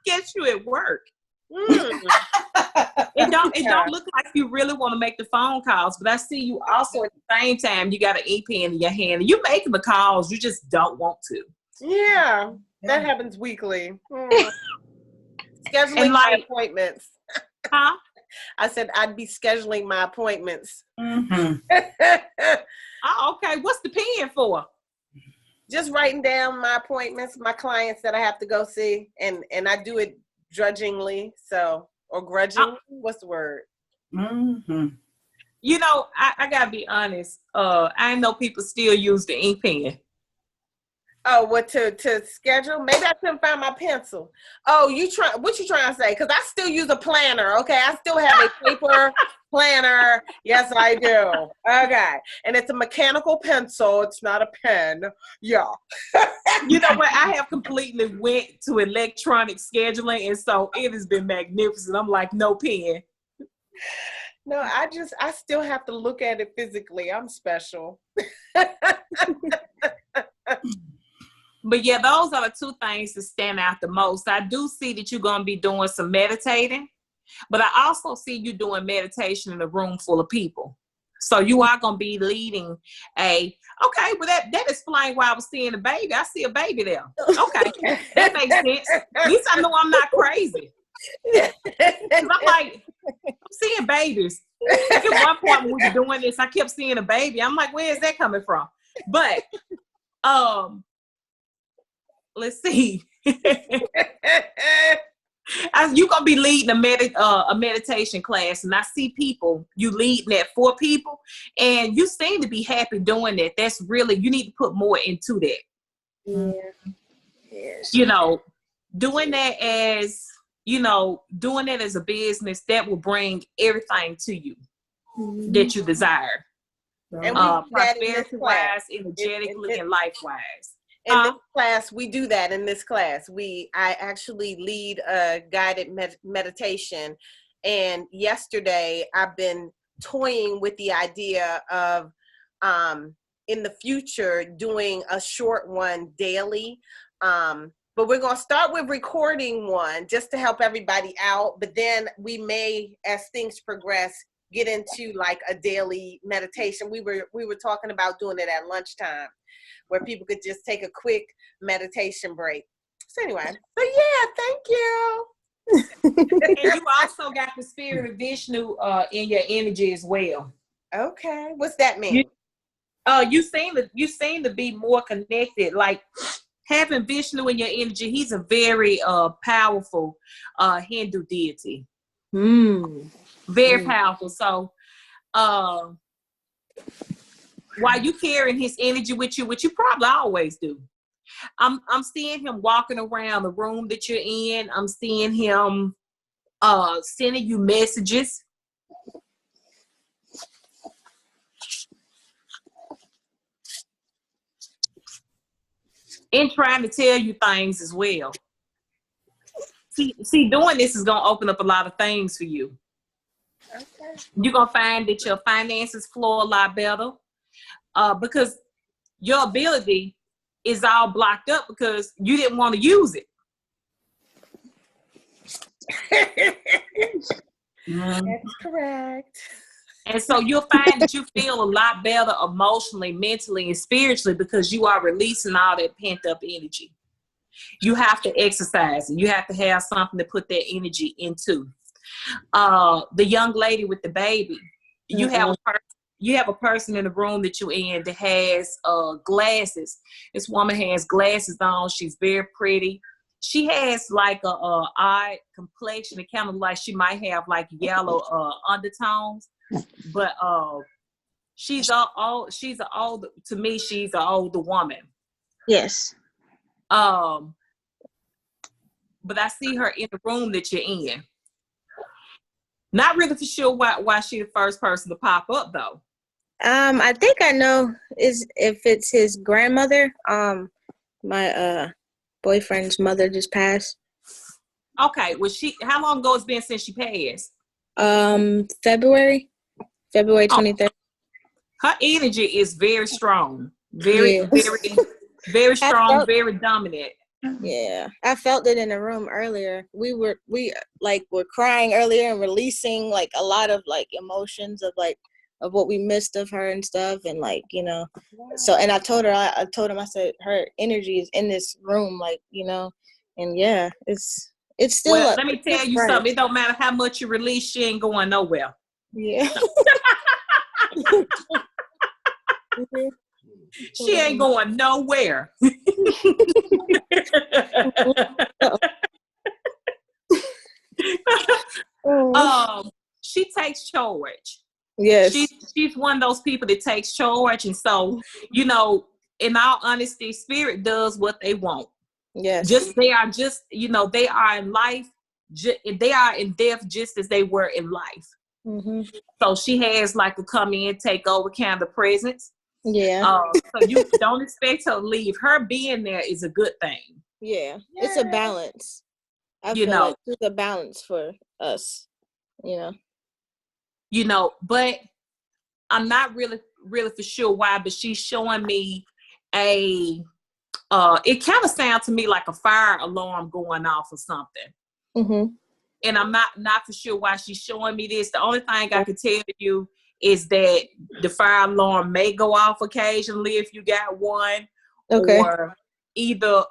Guess you at work. It don't look like you really want to make the phone calls, but I see you also at the same time you got an ink pen in your hand and you're making the calls, you just don't want to. Yeah, that happens weekly. Scheduling my appointments. Huh? I said I'd be scheduling my appointments. Mm-hmm. Oh, okay. What's the pen for? Just writing down my appointments, my clients that I have to go see, and I do it drudgingly, or grudgingly. What's the word? Mm-hmm. I gotta be honest. I know people still use the ink pen. Oh, what to schedule? Maybe I couldn't find my pencil. Oh, what you trying to say? Because I still use a planner, okay? I still have a paper planner. Yes, I do. Okay. And it's a mechanical pencil. It's not a pen. Yeah. You know what? I have completely went to electronic scheduling, and so it has been magnificent. I'm like, no pen. No, I still have to look at it physically. I'm special. But yeah, those are the two things that stand out the most. I do see that you're going to be doing some meditating, but I also see you doing meditation in a room full of people. So you are going to be leading well, that explains why I was seeing a baby. I see a baby there. Okay, that makes sense. At least I know I'm not crazy. 'Cause I'm like, I'm seeing babies. Like at one point when we were doing this, I kept seeing a baby. I'm like, where is that coming from? But, let's see. You're going to be leading a meditation class, and I see you leading that for people, and you seem to be happy doing that. That's really, you need to put more into that. Yeah. Yes. Doing that as a business, that will bring everything to you that you desire. And prosperity-wise, energetically, and life-wise. In this class, we do that in this class. I actually lead a guided meditation. And yesterday, I've been toying with the idea of, in the future, doing a short one daily. But we're going to start with recording one just to help everybody out. But then we may, as things progress, get into like a daily meditation. We were talking about doing it at lunchtime, where people could just take a quick meditation break. So anyway, but yeah, thank you. And you also got the spirit of Vishnu in your energy as well. Okay, what's that mean? You seem to be more connected. Like having Vishnu in your energy, he's a very powerful Hindu deity. Very powerful. So while you carrying his energy with you, which you probably always do, I'm seeing him walking around the room that you're in. I'm seeing him sending you messages. And trying to tell you things as well. See, doing this is going to open up a lot of things for you. Okay. You're going to find that your finances flow a lot better because your ability is all blocked up because you didn't want to use it. That's correct. And so you'll find that you feel a lot better emotionally, mentally, and spiritually because you are releasing all that pent-up energy. You have to exercise it. You have to have something to put that energy into. The young lady with the baby, you have a person in the room that you're in that has glasses. This woman has glasses on. She's very pretty. She has like a eye complexion. It kind of like she might have like yellow undertones. But she's an older woman. Yes. But I see her in the room that you're in. Not really for sure why she's the first person to pop up though. I think I know if it's his grandmother. My boyfriend's mother just passed. Okay, how long ago it's been since she passed? February 23rd. Her energy is very strong. Very, Yeah. very strong, very dominant. Yeah, I felt it in the room earlier. We were crying earlier and releasing like a lot of like emotions of what we missed of her and stuff, and like, you know. So, and I told him, I said her energy is in this room, like, you know, and yeah, it's still. Well, let me tell you something. It don't matter how much you release, she ain't going nowhere. Yeah. She ain't going nowhere. She takes charge. Yes. She's one of those people that takes charge, and so, you know, in all honesty, spirit does what they want. Yes. They are in life. They are in death just as they were in life. Mm-hmm. So she has like to come in, take over kind of the presence. Yeah. So you don't expect her to leave. Her being there is a good thing. Yeah. It's a balance. I feel like it's a balance for us, you know. You know, but I'm not really for sure why, but she's showing me it kind of sounds to me like a fire alarm going off or something. Mm-hmm. And I'm not for sure why she's showing me this. The only thing I can tell you is that the fire alarm may go off occasionally if you got one. Okay. Or either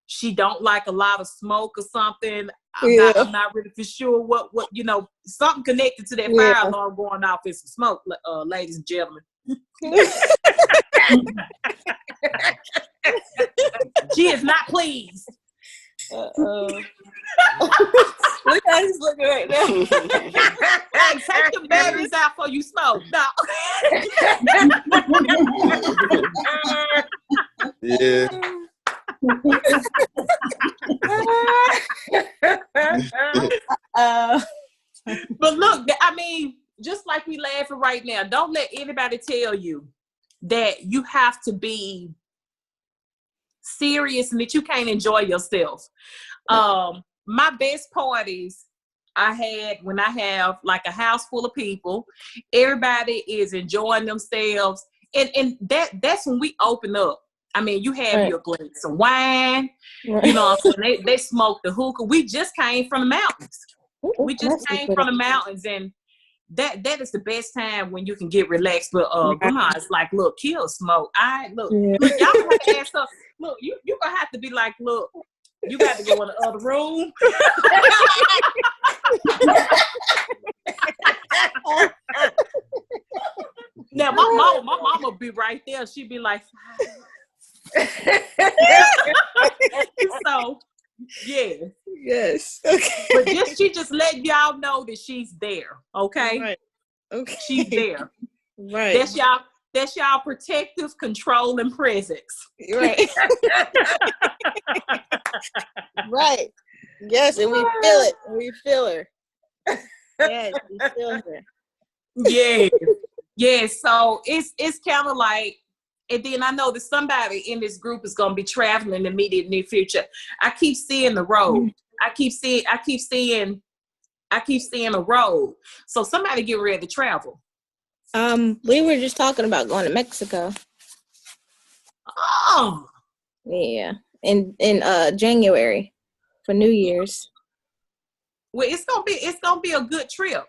she don't like a lot of smoke or something. I'm not really for sure what you know, something connected to that fire alarm going off is some smoke, ladies and gentlemen. She is not pleased. Look how he's looking right now. Hey, take the batteries out before you smoke. No. Yeah. But look, I mean, just like we laughing right now, don't let anybody tell you that you have to be serious and that you can't enjoy yourself. My best parties I had when I have like a house full of people, everybody is enjoying themselves, and that's when we open up. I mean, you have your glass of wine, you know, so they smoke the hookah. We just came from the mountains. We just came from the mountains, and that is the best time when you can get relaxed. But grandma is like, look, kill smoke. Look, y'all gonna have to ask her. Look, you gonna have to be like, look, you got to go in the other room. Now my mama be right there. She'd be like, so yeah. Yes. Okay. But she just let y'all know that she's there. Okay. Right. Okay. She's there. Right. That's y'all protective, controlling presence. Right. Right. Yes, and we feel it. We feel her. Yes, we feel her. Yeah. Yeah. So it's kind of like, and then I know that somebody in this group is gonna be traveling in the immediate near future. I keep seeing the road. I keep seeing a road. So somebody get ready to travel. We were just talking about going to Mexico. Oh. Yeah. In January for New Year's. Well, it's gonna be a good trip.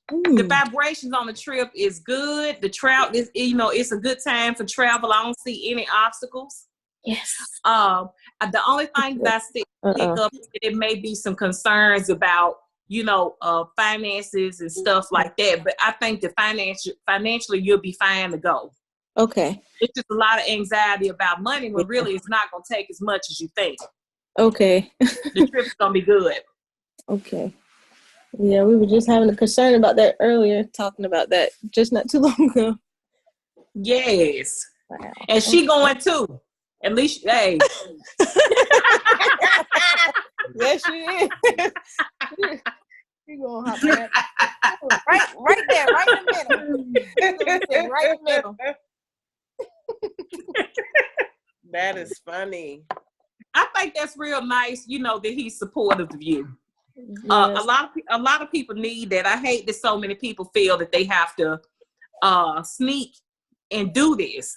The vibrations on the trip is good. The travel is, you know, it's a good time for travel. I don't see any obstacles. Yes. The only thing that I pick up is that there may be some concerns about, you know, finances and stuff like that. But I think the financially you'll be fine to go. Okay. It's just a lot of anxiety about money when really it's not gonna take as much as you think. Okay. The trip's gonna be good. Okay. Yeah, we were just having a concern about that earlier, talking about that just not too long ago. Yes. Wow. And she going too. At least, hey. Yes, she is. She gonna hop right there, right in the middle. Right in the middle. That is funny. I think that's real nice, you know, that he's supportive of you. Yes. A lot of people need that. I hate that so many people feel that they have to sneak and do this.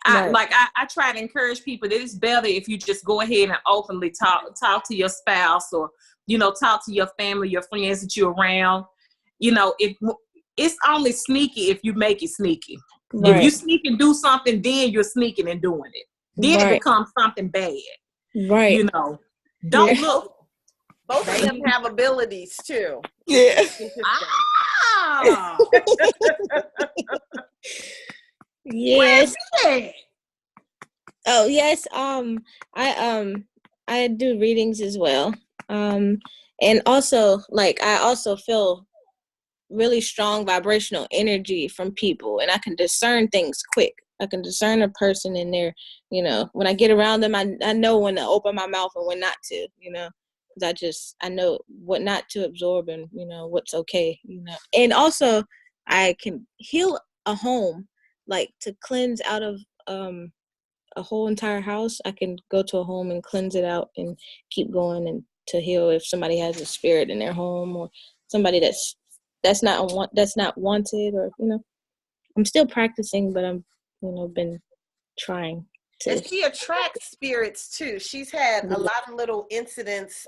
Right. I try to encourage people that it's better if you just go ahead and openly talk to your spouse, or, you know, talk to your family, your friends that you're around. You know, it's only sneaky if you make it sneaky. Right. If you sneak and do something, then you're sneaking and doing it. Then it becomes something bad. Right. You know, don't Yeah. look. Both of them have abilities too. Yeah. Ah. Yes. Oh yes. I do readings as well. And also, like, I also feel really strong vibrational energy from people, and I can discern things quick. I can discern a person in there, you know, when I get around them, I know when to open my mouth and when not to, you know, because I know what not to absorb and, you know, what's okay, you know. And also I can heal a home, like to cleanse out of a whole entire house. I can go to a home and cleanse it out and keep going, and to heal if somebody has a spirit in their home, or somebody that's not wanted, or, you know. I'm still practicing, but I'm, you know, been trying to. And she attracts spirits too. She's had a lot of little incidents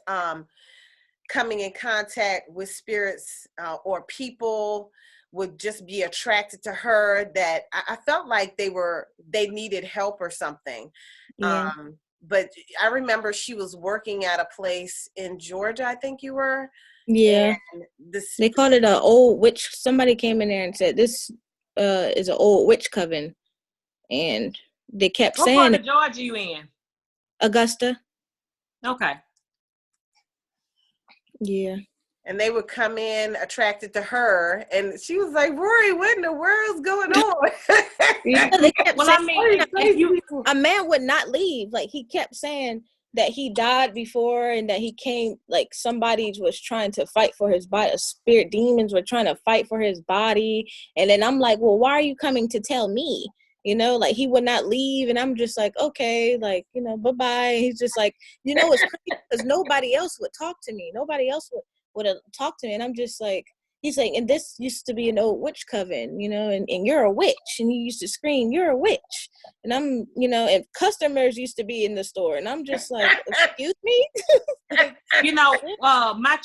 coming in contact with spirits, or people would just be attracted to her, that I felt like they needed help or something. Yeah. But I remember she was working at a place in Georgia, I think you were. Yeah. They called it an old witch. Somebody came in there and said this is an old witch coven, and they kept saying. What part of Georgia you in? Augusta. Okay. Yeah. And they would come in attracted to her, and she was like, "Rorree, what in the world's going on?" Yeah, they kept Well, saying, I mean, a man would not leave. Like, he kept saying that he died before, and that he came, like, somebody was trying to fight for his body. Spirit demons were trying to fight for his body. And then I'm like, well, why are you coming to tell me? You know, like, he would not leave. And I'm just like, okay, like, you know, bye-bye. He's just like, you know, it's crazy because nobody else would talk to me. Nobody else would have talked to me. And I'm just like, he's like, and this used to be an old witch coven, you know, and you're a witch. And he used to scream, "You're a witch." And I'm, you know, and customers used to be in the store. And I'm just like, excuse me? you know, my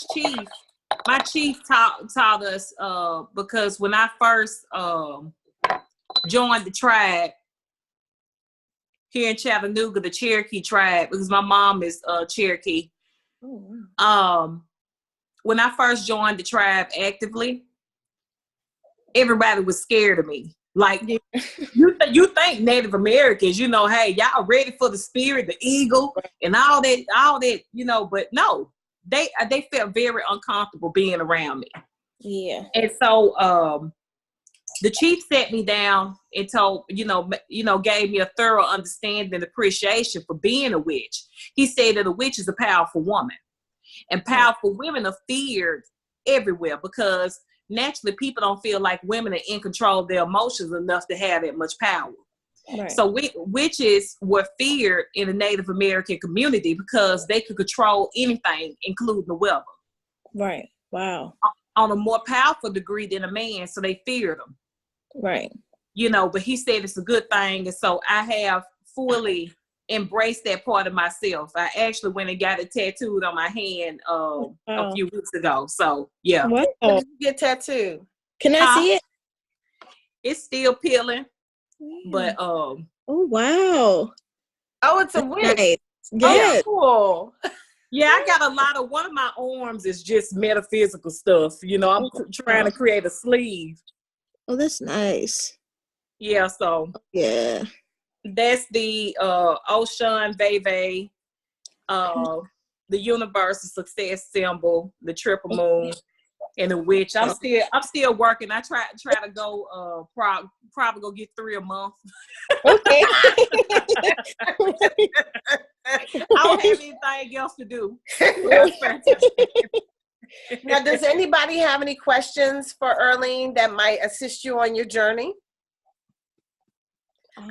chief taught us, because when I first joined the tribe here in Chattanooga, the Cherokee tribe, because my mom is Cherokee. Oh, wow. When I first joined the tribe actively, everybody was scared of me. Like, you think Native Americans, you know, hey, y'all ready for the spirit, the eagle, and all that, you know, but no, they felt very uncomfortable being around me. Yeah. And so the chief sat me down and told, gave me a thorough understanding and appreciation for being a witch. He said that a witch is a powerful woman. And powerful women are feared everywhere, because naturally people don't feel like women are in control of their emotions enough to have that much power. Right. So witches were feared in the Native American community because they could control anything, including the weather. Right. Wow. On a more powerful degree than a man, so they feared them. Right. You know, but he said it's a good thing, and so I have fully embrace that part of myself. I actually went and got it tattooed on my hand a few weeks ago. So yeah. When did you get tattooed? Can I see it? It's still peeling, but oh wow. Oh, it's a witch. Nice. Yeah. Oh, cool. Yeah, I got a lot of, one of my arms is just metaphysical stuff. You know, I'm trying to create a sleeve. Oh, that's nice. Yeah, so yeah. That's the Ocean Veve, the universal success symbol, the triple moon, and the witch. I'm still working. I try to go probably go get 3 a month. Okay. I don't have anything else to do. Now, does anybody have any questions for Earlene that might assist you on your journey?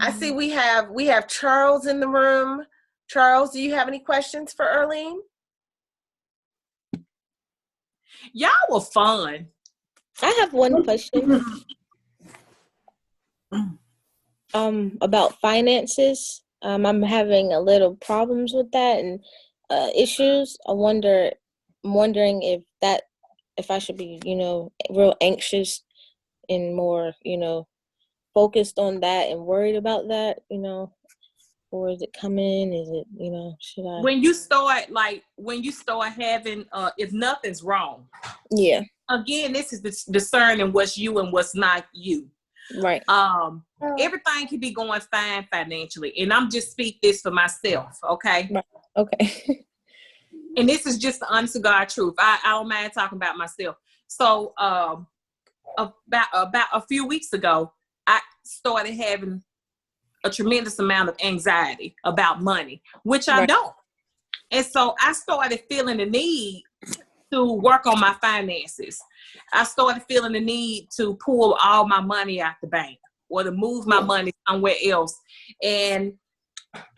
I see we have Charles in the room. Charles, do you have any questions for Earlene? Y'all were fun. I have one question. About finances. I'm having a little problems with that and issues. I'm wondering if I should be, real anxious and more, focused on that and worried about that, or is it coming? Is it, should I? When you start having, if nothing's wrong. Yeah. Again, this is discerning what's you and what's not you. Right. Everything can be going fine financially, and I'm just speak this for myself, okay? Right. Okay. And this is just the honest to God truth. I don't mind talking about myself. So about a few weeks ago, I started having a tremendous amount of anxiety about money, which I don't. And so I started feeling the need to work on my finances. I started feeling the need to pull all my money out the bank or to move my money somewhere else. And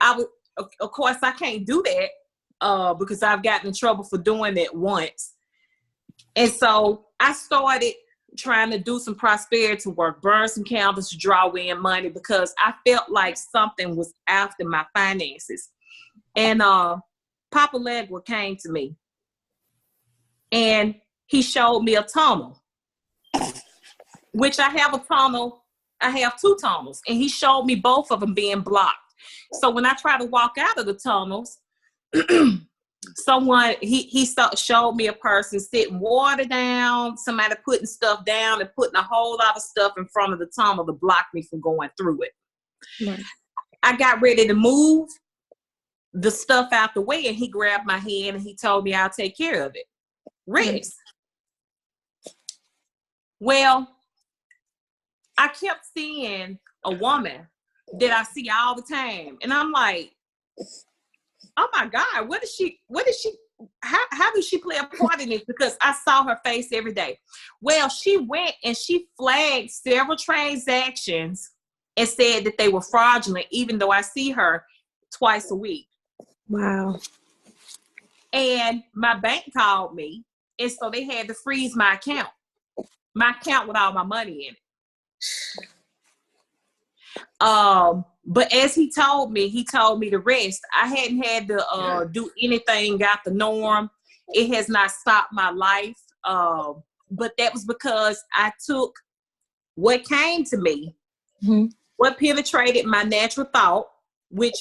of course, I can't do that because I've gotten in trouble for doing it once. And so I started trying to do some prosperity work, burn some candles to draw in money because I felt like something was after my finances. And Papa Legwood came to me and he showed me a tunnel, which I have a tunnel. I have 2 tunnels, and he showed me both of them being blocked. So when I try to walk out of the tunnels, someone, he showed me a person sitting water down, somebody putting stuff down and putting a whole lot of stuff in front of the tunnel to block me from going through it. Right. I got ready to move the stuff out the way, and he grabbed my hand and he told me I'll take care of it. Rest. Well, I kept seeing a woman that I see all the time, and I'm like, oh my God, how does she play a part in this? Because I saw her face every day. Well, she went and she flagged several transactions and said that they were fraudulent, even though I see her twice a week. Wow. And my bank called me, and so they had to freeze my account with all my money in it. But as he told me to rest. I hadn't had to do anything out the norm. It has not stopped my life. But that was because I took what came to me, what penetrated my natural thought, which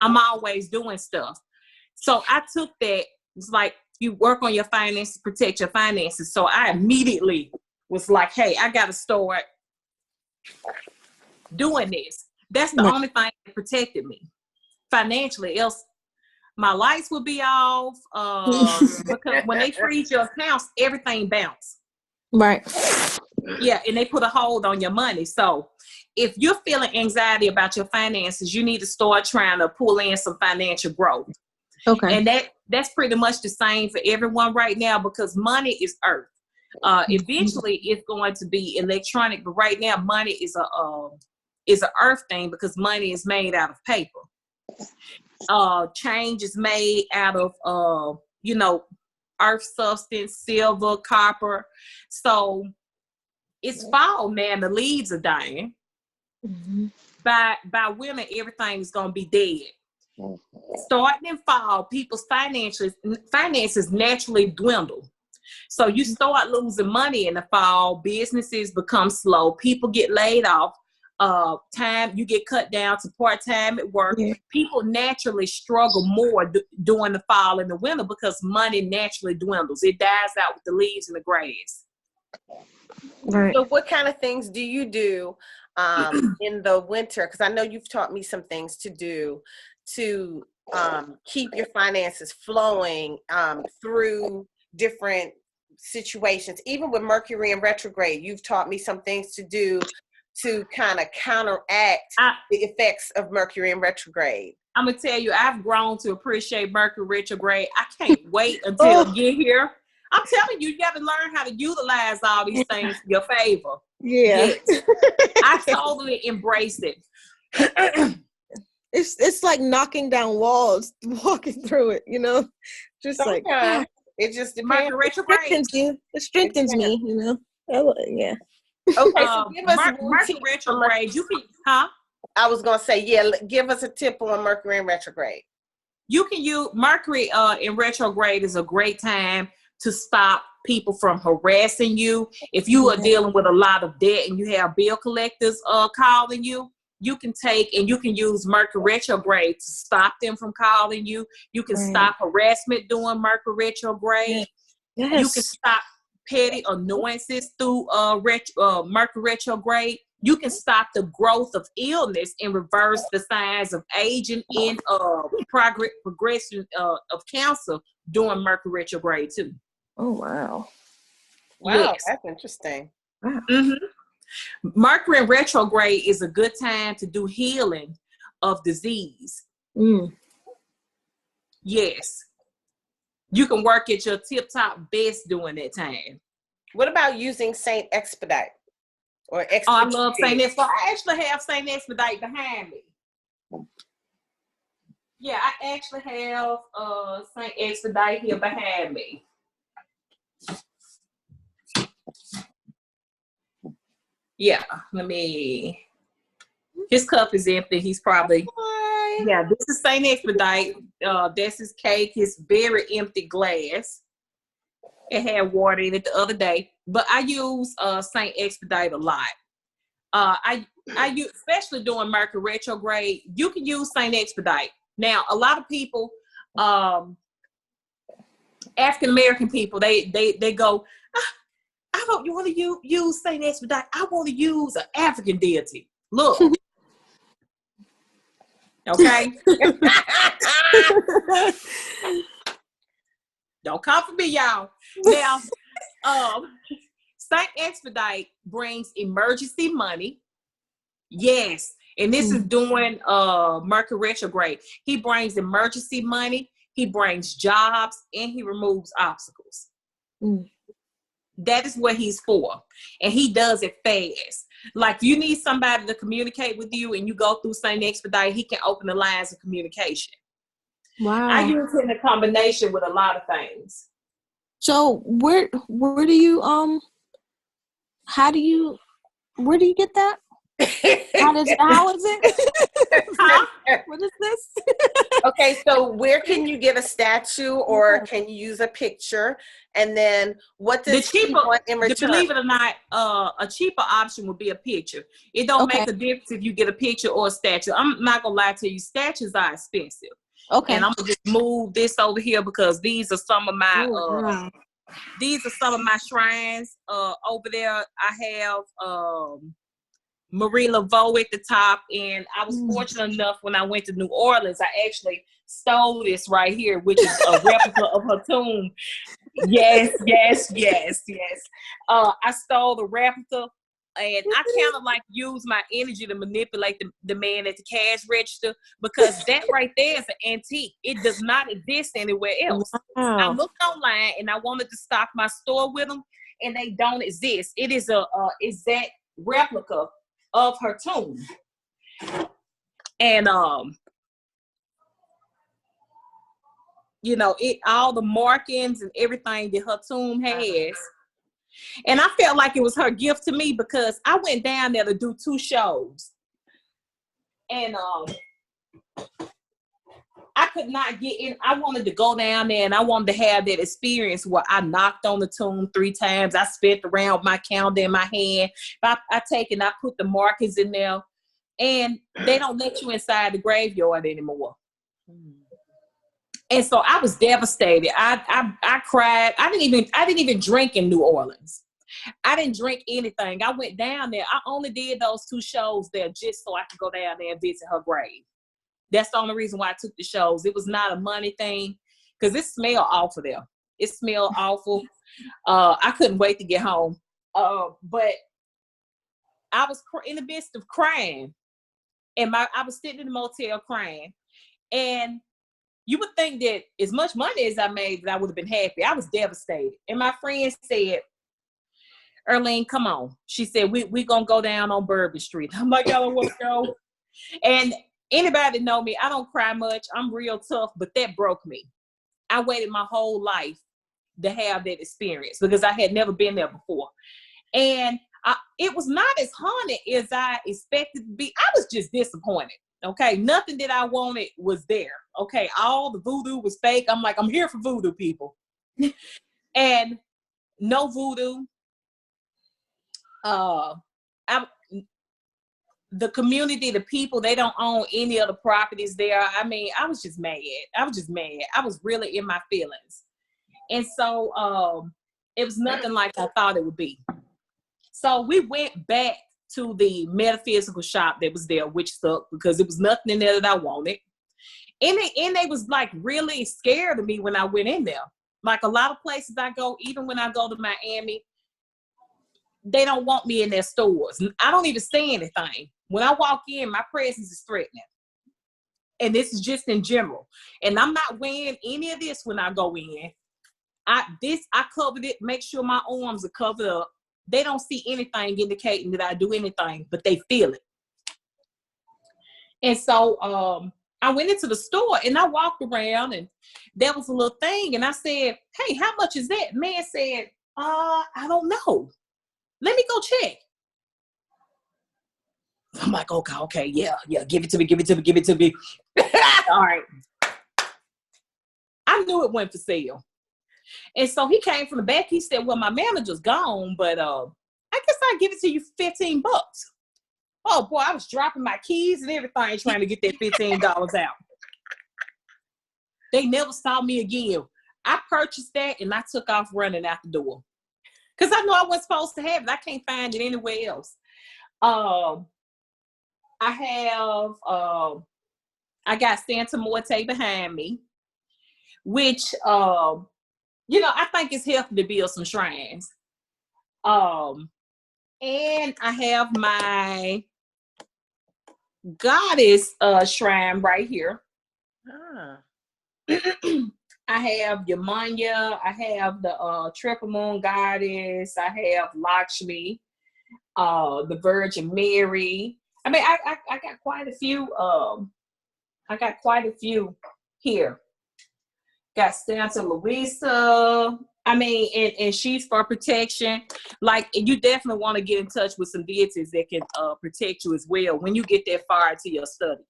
I'm always doing stuff. So I took that. It's like you work on your finances, protect your finances. So I immediately was like, hey, I got to start doing this. That's the only thing that protected me financially. Else, my lights would be off because when they freeze your accounts, everything bounces. Right. Yeah, and they put a hold on your money. So if you're feeling anxiety about your finances, you need to start trying to pull in some financial growth. Okay. And that's pretty much the same for everyone right now because money is earth. Eventually, it's going to be electronic, but right now, money is an earth thing because money is made out of paper. Change is made out of earth substance, silver, copper. So it's fall, man. The leaves are dying. By winter, everything is gonna be dead. Starting in fall, people's finances naturally dwindle. So you start losing money in the fall. Businesses become slow. People get laid off. Time you get cut down to part-time at work. People naturally struggle more during the fall and the winter because money naturally dwindles. It dies out with the leaves and the grass. Right. So what kind of things do you do in the winter? Because I know you've taught me some things to do to keep your finances flowing through different situations. Even with Mercury in retrograde, you've taught me some things to do to kind of counteract the effects of Mercury in retrograde. I'm gonna tell you, I've grown to appreciate Mercury retrograde. I can't wait until it get here. I'm telling you, you got to learn how to utilize all these things in your favor. Yeah. Yes. I totally embrace it. it's like knocking down walls, walking through it, you know, just like it just depends. Mercury retrograde. It strengthens me, you know. Yeah. Okay, so give us Mercury retrograde. You can, I was gonna say, yeah. Give us a tip on Mercury in retrograde. You can use Mercury in retrograde is a great time to stop people from harassing you. If you are dealing with a lot of debt and you have bill collectors calling you, you can take and you can use Mercury retrograde to stop them from calling you. You can stop harassment during Mercury retrograde. Yes. You can stop petty annoyances through Mercury retrograde. You can stop the growth of illness and reverse the signs of aging and progression of cancer during Mercury retrograde too. Oh wow! Wow, yes. That's interesting. Mm-hmm. Mercury in retrograde is a good time to do healing of disease. Yes, you can work at your tip-top best during that time. What about using Saint Expedite? Or I love Saint Expedite. I actually have Saint Expedite behind me. Yeah, I actually have Saint Expedite here behind me. Yeah, his cup is empty. He's probably, this is Saint Expedite. That's his cake, his very empty glass. It had water in it the other day, but I use Saint Expedite a lot. I use, especially during Mercury retrograde, you can use Saint Expedite. Now, a lot of people, African American people, they go, I don't want to use Saint Expedite. I want to use an African deity. Look. Okay. Don't come for me, y'all. Now, Saint Expedite brings emergency money. Yes. And this is during Mercury retrograde. He brings emergency money, he brings jobs, and he removes obstacles. That is what he's for. And he does it fast. Like you need somebody to communicate with you and you go through Saint Expedite, he can open the lines of communication. Wow. I use it in a combination with a lot of things. So where do you where do you get that? How is it? What is this? Okay, so where can you get a statue or can you use a picture? And then what does he want in return? Believe it or not, a cheaper option would be a picture. It don't make a difference if you get a picture or a statue. I'm not gonna lie to you, statues are expensive. Okay. And I'm gonna just move this over here because these are some of my shrines. Over there I have Marie Laveau at the top, and I was fortunate enough when I went to New Orleans, I actually stole this right here, which is a replica of her tomb. Yes. I stole the replica, and I kind of like use my energy to manipulate the man at the cash register, because that right there is an antique. It does not exist anywhere else. Wow. I looked online and I wanted to stock my store with them, and they don't exist. It is a exact replica of her tomb. And you know, all the markings and everything that her tomb has. And I felt like it was her gift to me because I went down there to do 2 shows. And I could not get in. I wanted to go down there and I wanted to have that experience where I knocked on the tomb 3 times. I spent around with my calendar in my hand. I put the markers in there, and they don't let you inside the graveyard anymore. And so I was devastated. I cried. I didn't even drink in New Orleans. I didn't drink anything. I went down there. I only did those 2 shows there just so I could go down there and visit her grave. That's the only reason why I took the shows. It was not a money thing, because it smelled awful there. It smelled awful. I couldn't wait to get home. But I was in the midst of crying, and I was sitting in the motel crying. And you would think that as much money as I made, that I would have been happy. I was devastated. And my friend said, Earlene, come on. She said, we gonna go down on Bourbon Street. I'm like, I don't want to go. And Anybody that know me, I don't cry much. I'm real tough, but that broke me. I waited my whole life to have that experience because I had never been there before. And it was not as haunted as I expected to be. I was just disappointed. Okay. Nothing that I wanted was there. Okay. All the voodoo was fake. I'm like, I'm here for voodoo, people. And no voodoo. The community, the people, they don't own any of the properties there. I mean, I was just mad. I was really in my feelings. And so it was nothing like I thought it would be. So we went back to the metaphysical shop that was there, which sucked because it was nothing in there that I wanted. And they was like really scared of me when I went in there. Like a lot of places I go, even when I go to Miami, they don't want me in their stores. I don't even say anything. When I walk in, my presence is threatening. And this is just in general. And I'm not wearing any of this when I go in. I covered it, make sure my arms are covered up. They don't see anything indicating that I do anything, but they feel it. And so I went into the store and I walked around and there was a little thing. And I said, hey, how much is that? Man said, I don't know. Let me go check. I'm like, okay, yeah, give it to me. All right. I knew it went for sale. And so he came from the back. He said, well, my manager's gone, but I guess I'll give it to you for $15. Oh boy, I was dropping my keys and everything trying to get that $15 out. They never saw me again. I purchased that and I took off running out the door. Because I know I wasn't supposed to have it. I can't find it anywhere else. I got Santa Muerte behind me, which, I think it's healthy to build some shrines. And I have my goddess shrine right here. I have Yamanya. I have the Triple Moon Goddess. I have Lakshmi, the Virgin Mary. I mean, I got quite a few. I got quite a few here. Got Santa Luisa. I mean, and she's for protection. Like, you definitely want to get in touch with some deities that can protect you as well when you get that far into your study.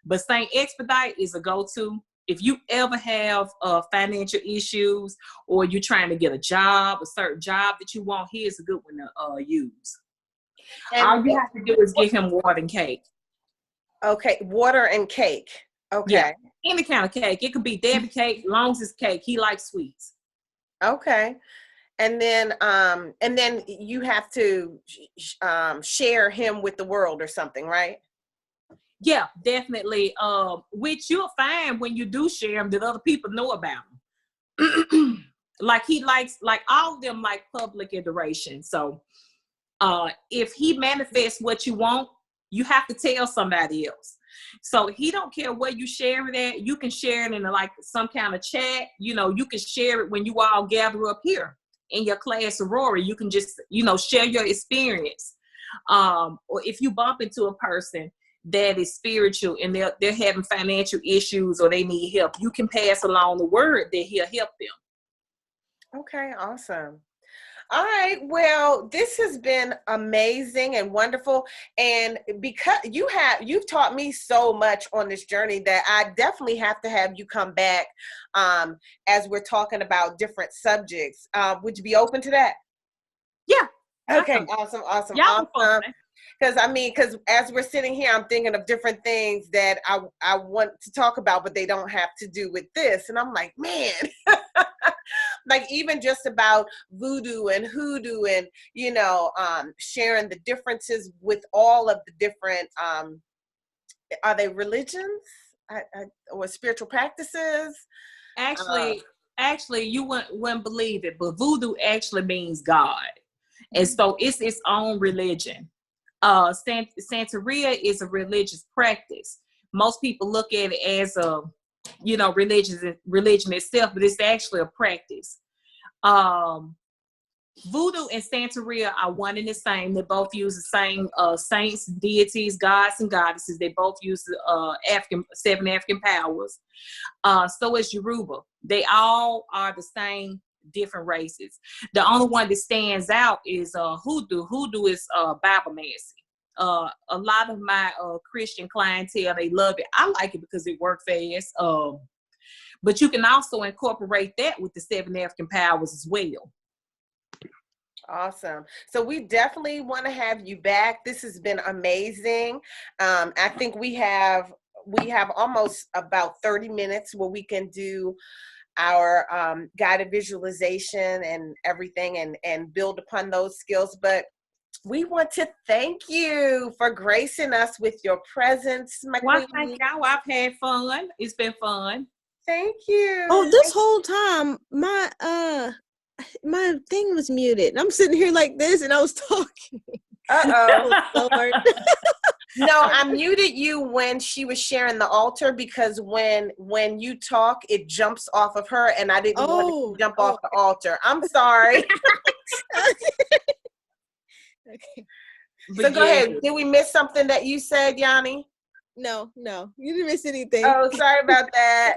But Saint Expedite is a go-to. If you ever have financial issues or you're trying to get a job, a certain job that you want, here's a good one to use. And all you have to do is give him water and cake. Okay, water and cake. Okay. Yeah, any kind of cake. It could be Debbie cake, long as it's cake. He likes sweets. Okay. And then you have to share him with the world or something, right? Yeah, definitely. Which you'll find when you do share them that other people know about them. Like he likes, like all of them like public adoration. So if he manifests what you want, you have to tell somebody else. So he don't care where you share it at. You can share it in like some kind of chat. You can share it when you all gather up here in your class of Rorree. You can just, share your experience. Or if you bump into a person that is spiritual and they're having financial issues or they need help, you can pass along the word that he'll help them. Okay, awesome. All right, well, this has been amazing and wonderful, and because you've taught me so much on this journey that I definitely have to have you come back as we're talking about different subjects. Would you be open to that? Yeah. Okay, awesome. Because as we're sitting here, I'm thinking of different things that I want to talk about, but they don't have to do with this. And I'm like, man, like even just about voodoo and hoodoo and, sharing the differences with all of the different, are they religions or spiritual practices? Actually, you wouldn't believe it, but voodoo actually means God. And so it's its own religion. Santeria is a religious practice. Most people look at it as a, religion itself, but it's actually a practice. Voodoo and Santeria are one and the same. They both use the same saints, deities, gods, and goddesses. They both use seven African powers. So is Yoruba. They all are the same, different races. The only one that stands out is Hoodoo. Hoodoo is Bible-mancy. A lot of my Christian clientele, they love it. I like it because it works fast. But you can also incorporate that with the seven African powers as well. Awesome. So we definitely want to have you back. This has been amazing. I think we have almost about 30 minutes where we can do our guided visualization and everything and build upon those skills. But we want to thank you for gracing us with your presence, my Well, queen. thank y'all. I've had fun. It's been fun. Thank you. Oh, this whole time my thing was muted. And I'm sitting here like this and I was talking. Uh-oh. Lord. No, I muted you when she was sharing the altar because when you talk, it jumps off of her and I didn't want it to jump off the altar. I'm sorry. Okay. So go ahead. Did we miss something that you said, Yanni? No, you didn't miss anything. Oh, sorry about that.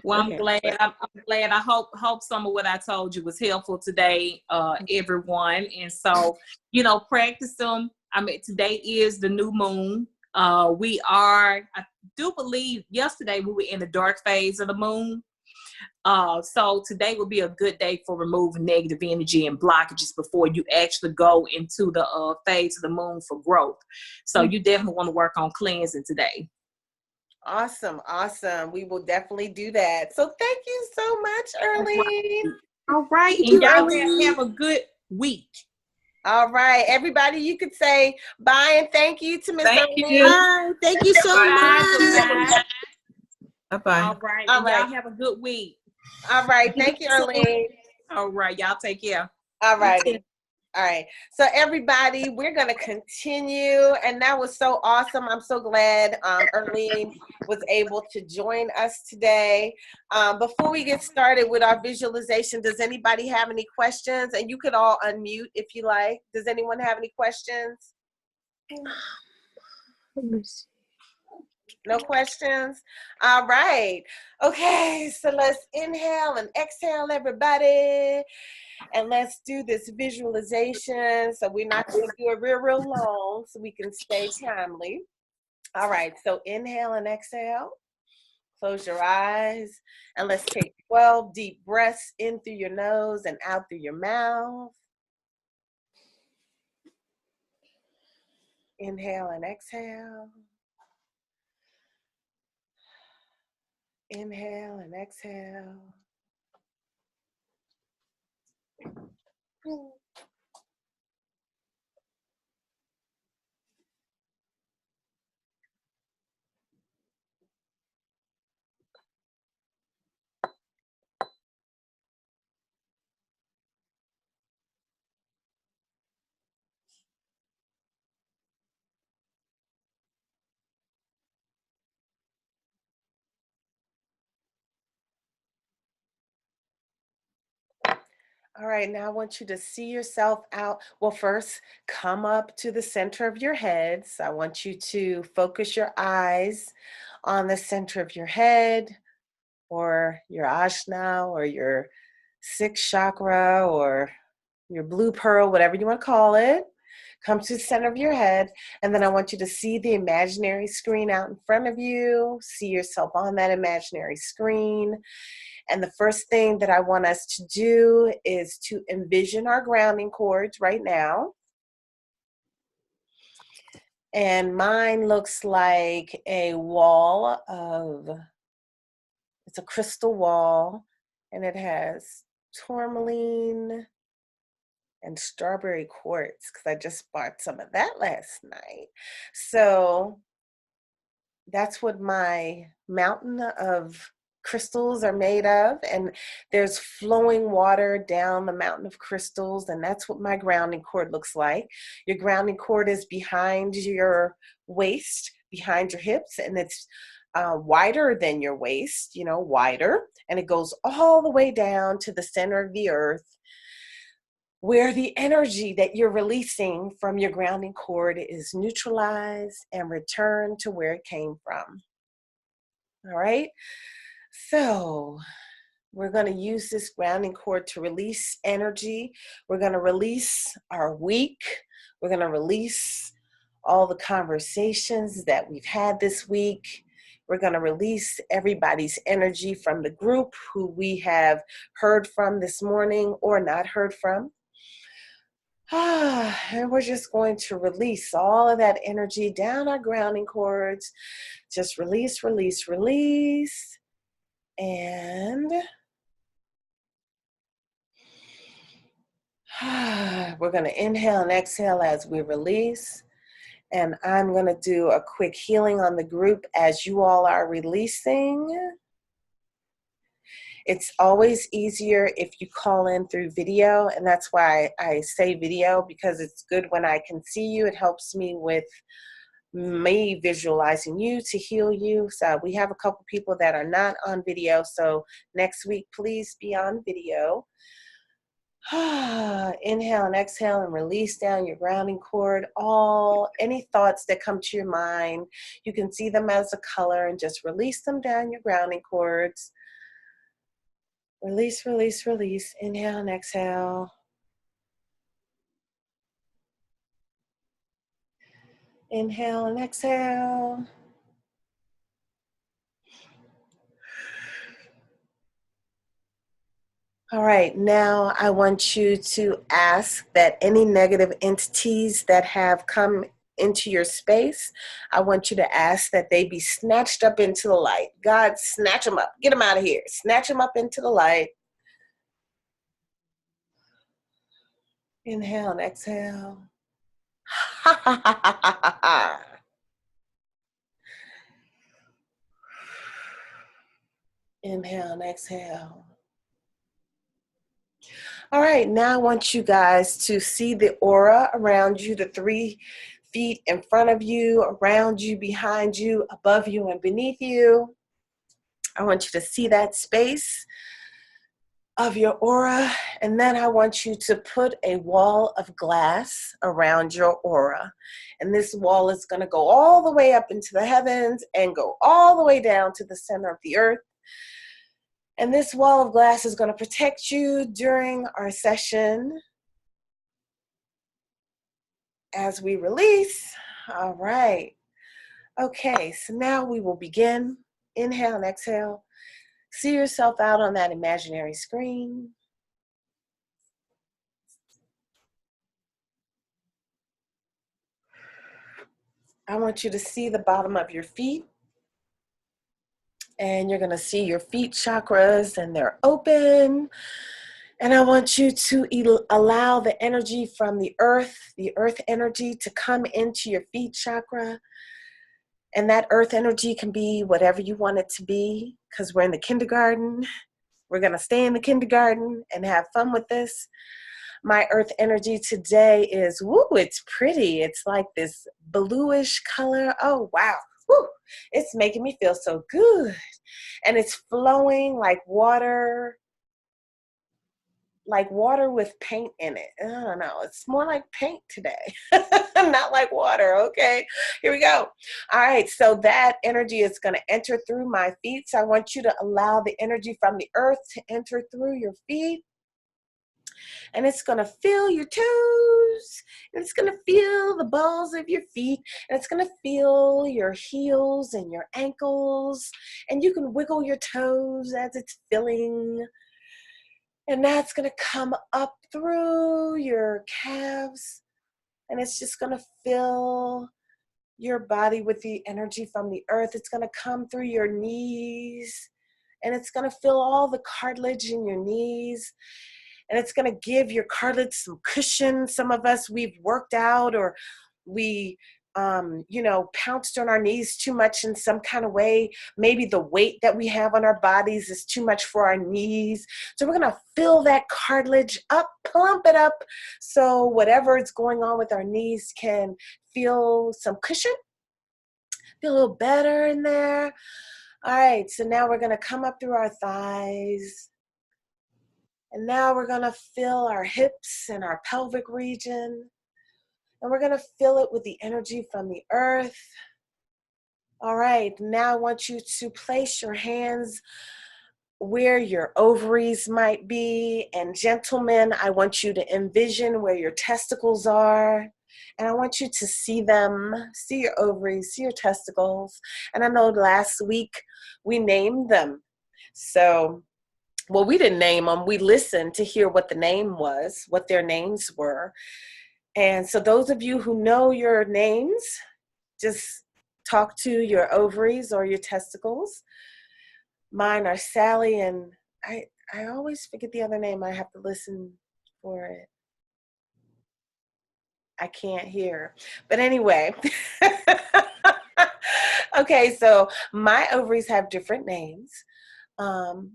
Well, Okay. I'm glad. I hope some of what I told you was helpful today, everyone. And so, practice them. I mean, today is the new moon. I do believe yesterday we were in the dark phase of the moon. So today would be a good day for removing negative energy and blockages before you actually go into the phase of the moon for growth. So you definitely want to work on cleansing today. Awesome. We will definitely do that. So thank you so much, Earlene. All right. Thank And you, y'all Earlene. have a good week. All right. Everybody, you could say bye and thank you to Miss Thank Earlene. you. Bye. Thank you so much. Bye-bye. All right. All And right. y'all have a good week. All right. Thank you, Earlene. All right. Y'all take care. All righty. All right. So everybody, we're going to continue. And that was so awesome. I'm so glad Earlene was able to join us today. Before we get started with our visualization, does anybody have any questions? And you could all unmute if you like. Does anyone have any questions? No questions? All right. Okay, so let's inhale and exhale, everybody. And let's do this visualization. So we're not going to do it real long so we can stay timely. All right, so inhale and exhale. Close your eyes. And let's take 12 deep breaths in through your nose and out through your mouth. Inhale and exhale. Inhale and exhale. All right, now I want you to see yourself out. Well, first, come up to the center of your head. So I want you to focus your eyes on the center of your head or your ajna or your sixth chakra or your blue pearl, whatever you want to call it. Come to the center of your head, and then I want you to see the imaginary screen out in front of you. See yourself on that imaginary screen. And the first thing that I want us to do is to envision our grounding cords right now. And mine looks like a wall it's a crystal wall, and it has tourmaline and strawberry quartz because I just bought some of that last night. So that's what my mountain of crystals are made of, and there's flowing water down the mountain of crystals, and that's what my grounding cord looks like. Your grounding cord is behind your waist, behind your hips, and it's wider than your waist, wider, and it goes all the way down to the center of the earth, where the energy that you're releasing from your grounding cord is neutralized and returned to where it came from. All right, so we're going to use this grounding cord to release energy. We're going to release our week. We're going to release all the conversations that we've had this week. We're going to release everybody's energy from the group who we have heard from this morning or not heard from. And we're just going to release all of that energy down our grounding cords. Just release, release, release. And we're going to inhale and exhale as we release. And I'm going to do a quick healing on the group as you all are releasing. It's always easier if you call in through video, and that's why I say video, because it's good when I can see you. It helps me with me visualizing you to heal you. So we have a couple people that are not on video, so next week please be on video. Inhale and exhale and release down your grounding cord. Any thoughts that come to your mind, you can see them as a color and just release them down your grounding cords. Release, release, release. Inhale and exhale. Inhale and exhale. All right, now I want you to ask that any negative entities that have come into your space, I want you to ask that they be snatched up into the light. God, snatch them up. Get them out of here. Snatch them up into the light. Inhale and exhale. Ha ha ha ha ha ha. Inhale and exhale. All right, now I want you guys to see the aura around you, the 3 feet in front of you, around you, behind you, above you, and beneath you. I want you to see that space of your aura, and then I want you to put a wall of glass around your aura. And this wall is going to go all the way up into the heavens and go all the way down to the center of the earth. And this wall of glass is going to protect you during our session as we release. All right. Okay, so now we will begin. Inhale and exhale. See yourself out on that imaginary screen. I want you to see the bottom of your feet. And you're going to see your feet chakras, and they're open. And I want you to allow the energy from the earth energy, to come into your feet chakra. And that earth energy can be whatever you want it to be, because we're in the kindergarten. We're going to stay in the kindergarten and have fun with this. My earth energy today is, it's pretty. It's like this bluish color. Oh, wow. It's making me feel so good. And it's flowing like water with paint in it. I don't know. It's more like paint today. Not like water. Okay, here we go. All right, so that energy is going to enter through my feet. So I want you to allow the energy from the earth to enter through your feet. And it's going to feel your toes, and it's going to feel the balls of your feet, and it's going to feel your heels and your ankles, and you can wiggle your toes as it's filling, and that's going to come up through your calves, and it's just going to fill your body with the energy from the earth. It's going to come through your knees, and it's going to fill all the cartilage in your knees. And it's going to give your cartilage some cushion. Some of us, we've worked out, or we, pounced on our knees too much in some kind of way. Maybe the weight that we have on our bodies is too much for our knees. So we're going to fill that cartilage up, plump it up, so whatever is going on with our knees can feel some cushion. Feel a little better in there. All right, so now we're going to come up through our thighs. And now we're going to fill our hips and our pelvic region. And we're going to fill it with the energy from the earth. All right, now I want you to place your hands where your ovaries might be. And gentlemen, I want you to envision where your testicles are. And I want you to see them, see your ovaries, see your testicles. And I know last week we named them. So, well, we didn't name them. We listened to hear what the name was, what their names were. And so those of you who know your names, just talk to your ovaries or your testicles. Mine are Sally, and I always forget the other name. I have to listen for it. I can't hear. But anyway. Okay, so my ovaries have different names. So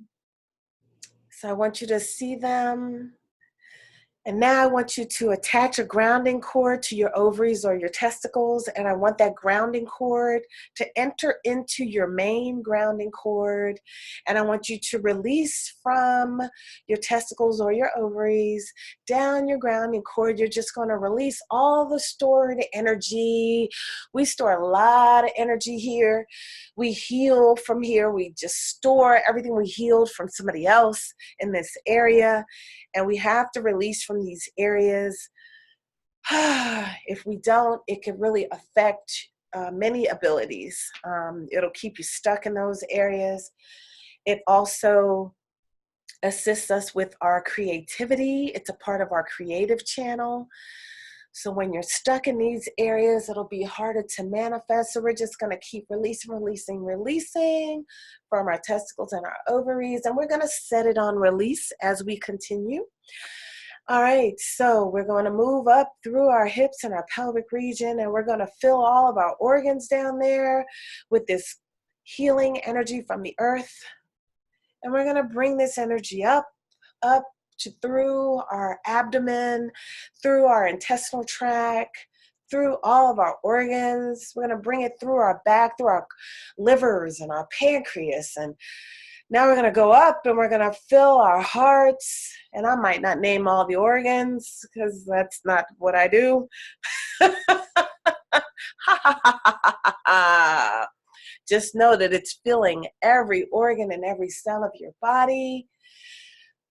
I want you to see them. And now I want you to attach a grounding cord to your ovaries or your testicles, and I want that grounding cord to enter into your main grounding cord, and I want you to release from your testicles or your ovaries down your grounding cord. You're just going to release all the stored energy. We store a lot of energy here. We heal from here. We just store everything we healed from somebody else in this area. And we have to release from these areas. If we don't, it can really affect many abilities. It'll keep you stuck in those areas. It also assists us with our creativity. It's a part of our creative channel. So when you're stuck in these areas, it'll be harder to manifest. So we're just going to keep releasing from our testicles and our ovaries. And we're going to set it on release as we continue. All right, so we're going to move up through our hips and our pelvic region, and we're going to fill all of our organs down there with this healing energy from the earth. And we're going to bring this energy up through our abdomen, through our intestinal tract, through all of our organs. We're going to bring it through our back, through our livers and our pancreas. And now we're going to go up and we're going to fill our hearts. And I might not name all the organs because that's not what I do. Just know that it's filling every organ and every cell of your body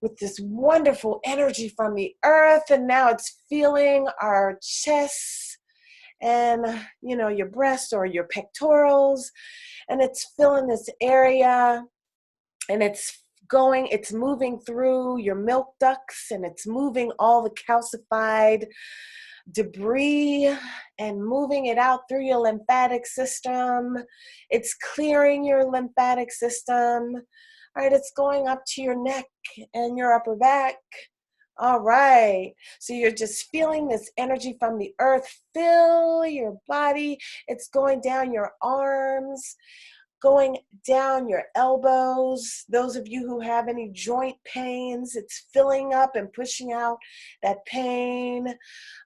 with this wonderful energy from the earth. And now it's feeling our chests and, your breast or your pectorals. And it's filling this area, and it's moving through your milk ducts, and it's moving all the calcified debris and moving it out through your lymphatic system. It's clearing your lymphatic system. All right, it's going up to your neck and your upper back. All right, so you're just feeling this energy from the earth fill your body. It's going down your arms, going down your elbows. Those of you who have any joint pains, it's filling up and pushing out that pain.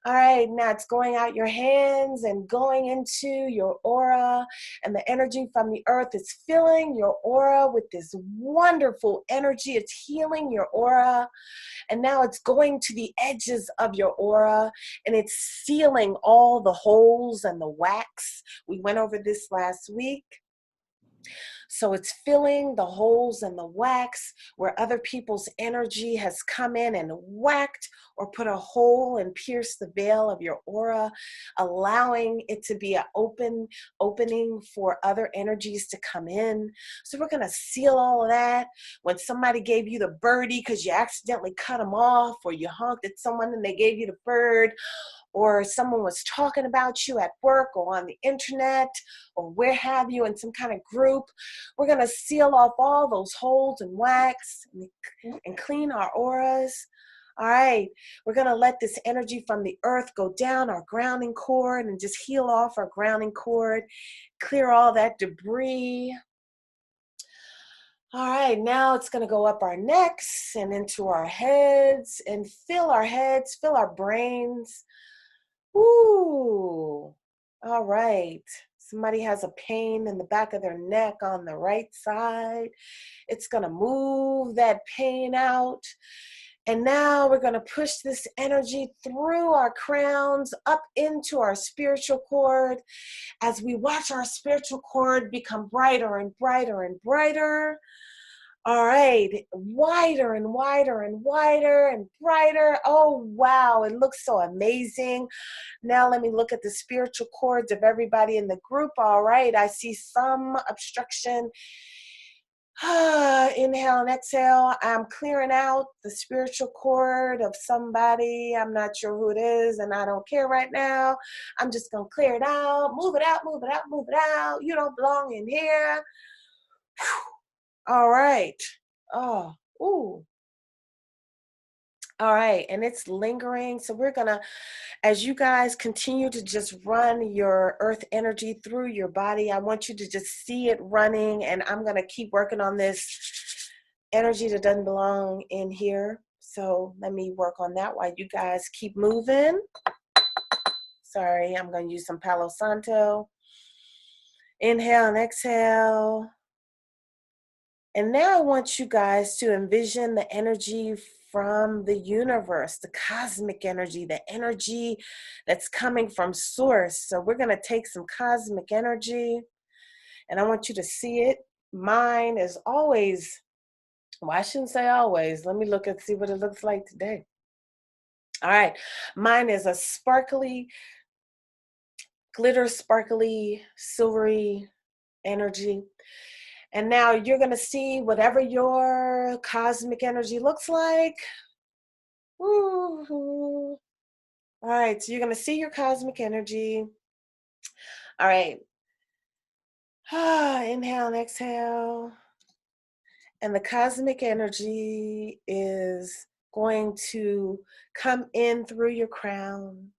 All right, now it's going out your hands and going into your aura, and the energy from the earth is filling your aura with this wonderful energy. It's healing your aura, and now it's going to the edges of your aura, and it's sealing all the holes and the wax. We went over this last week. So it's filling the holes and the wax where other people's energy has come in and whacked or put a hole and pierced the veil of your aura, allowing it to be an opening for other energies to come in. So we're going to seal all of that. When somebody gave you the birdie because you accidentally cut them off, or you honked at someone and they gave you the bird, or someone was talking about you at work or on the internet or where have you in some kind of group, we're going to seal off all those holes and wax and clean our auras. All right, we're going to let this energy from the earth go down our grounding cord and just heal off our grounding cord, clear all that debris. All right, now it's going to go up our necks and into our heads and fill our heads, fill our brains. Ooh, all right. Somebody has a pain in the back of their neck on the right side. It's going to move that pain out. And now we're going to push this energy through our crowns up into our spiritual cord as we watch our spiritual cord become brighter and brighter and brighter. All right, wider and wider and wider and brighter. Oh, wow, it looks so amazing. Now let me look at the spiritual cords of everybody in the group. All right, I see some obstruction. Inhale and exhale. I'm clearing out the spiritual cord of somebody. I'm not sure who it is, and I don't care right now. I'm just going to clear it out. Move it out, move it out, move it out. You don't belong in here. All right. Oh, ooh. All right, and it's lingering. So we're going to, as you guys continue to just run your earth energy through your body, I want you to just see it running, and I'm going to keep working on this energy that doesn't belong in here. So let me work on that while you guys keep moving. Sorry, I'm going to use some Palo Santo. Inhale and exhale. And now I want you guys to envision the energy from the universe, the cosmic energy, the energy that's coming from source. So we're going to take some cosmic energy, and I want you to see it. Mine is always, well, I shouldn't say always. Let me look and see what it looks like today. All right. Mine is a sparkly, glitter, sparkly, silvery energy. And now you're going to see whatever your cosmic energy looks like. Woo-hoo. All right, so you're going to see your cosmic energy. All right. Inhale and exhale. And the cosmic energy is going to come in through your crown.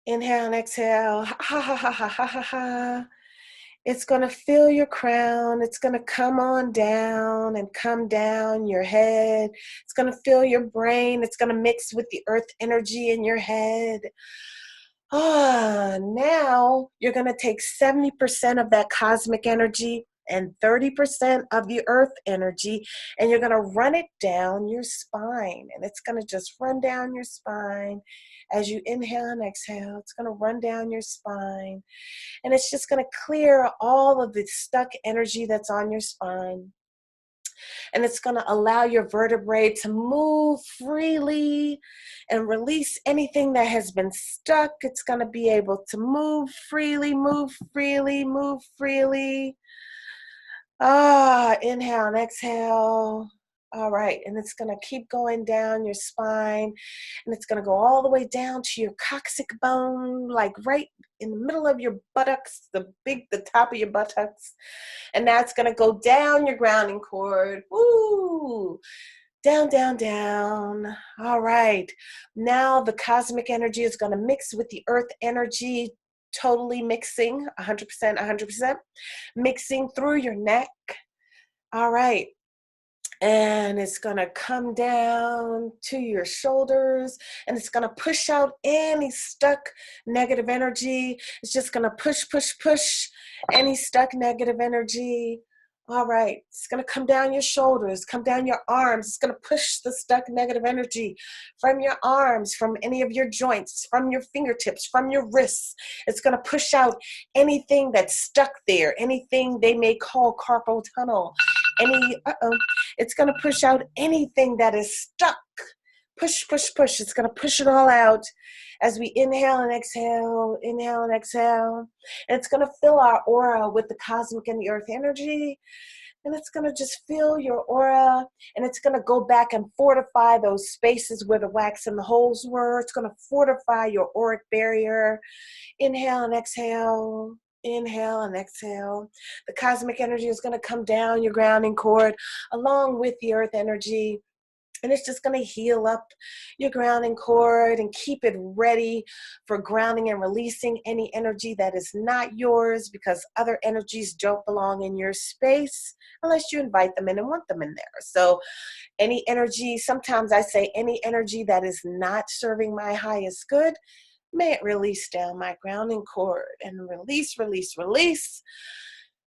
Inhale and exhale. Ha, ha, ha, ha, ha, ha, ha. It's going to fill your crown. It's going to come on down and come down your head. It's going to fill your brain. It's going to mix with the earth energy in your head. Now you're going to take 70% of that cosmic energy and 30% of the earth energy, and you're going to run it down your spine. And it's going to just run down your spine. As you inhale and exhale, it's going to run down your spine. And it's just going to clear all of the stuck energy that's on your spine. And it's going to allow your vertebrae to move freely and release anything that has been stuck. It's going to be able to move freely, move freely, move freely. Inhale and exhale. All right, and it's going to keep going down your spine, and it's going to go all the way down to your coccyx bone, like right in the middle of your buttocks, the top of your buttocks. And now it's going to go down your grounding cord. Woo! Down, down, down. All right. Now the cosmic energy is going to mix with the earth energy, totally mixing, 100%, 100%, mixing through your neck. All right. And it's going to come down to your shoulders, and it's going to push out any stuck negative energy. It's just going to push, push, push any stuck negative energy. All right. It's going to come down your shoulders, come down your arms. It's going to push the stuck negative energy from your arms, from any of your joints, from your fingertips, from your wrists. It's going to push out anything that's stuck there, anything they may call carpal tunnel. It's going to push out anything that is stuck. Push, push, push. It's going to push it all out as we inhale and exhale, inhale and exhale. And it's going to fill our aura with the cosmic and the earth energy. And it's going to just fill your aura, and it's going to go back and fortify those spaces where the wax and the holes were. It's going to fortify your auric barrier. Inhale and exhale. Inhale and exhale. The cosmic energy is going to come down your grounding cord along with the earth energy. And it's just going to heal up your grounding cord and keep it ready for grounding and releasing any energy that is not yours, because other energies don't belong in your space unless you invite them in and want them in there. So any energy, sometimes I say any energy that is not serving my highest good, May it release down my grounding cord and release, release, release.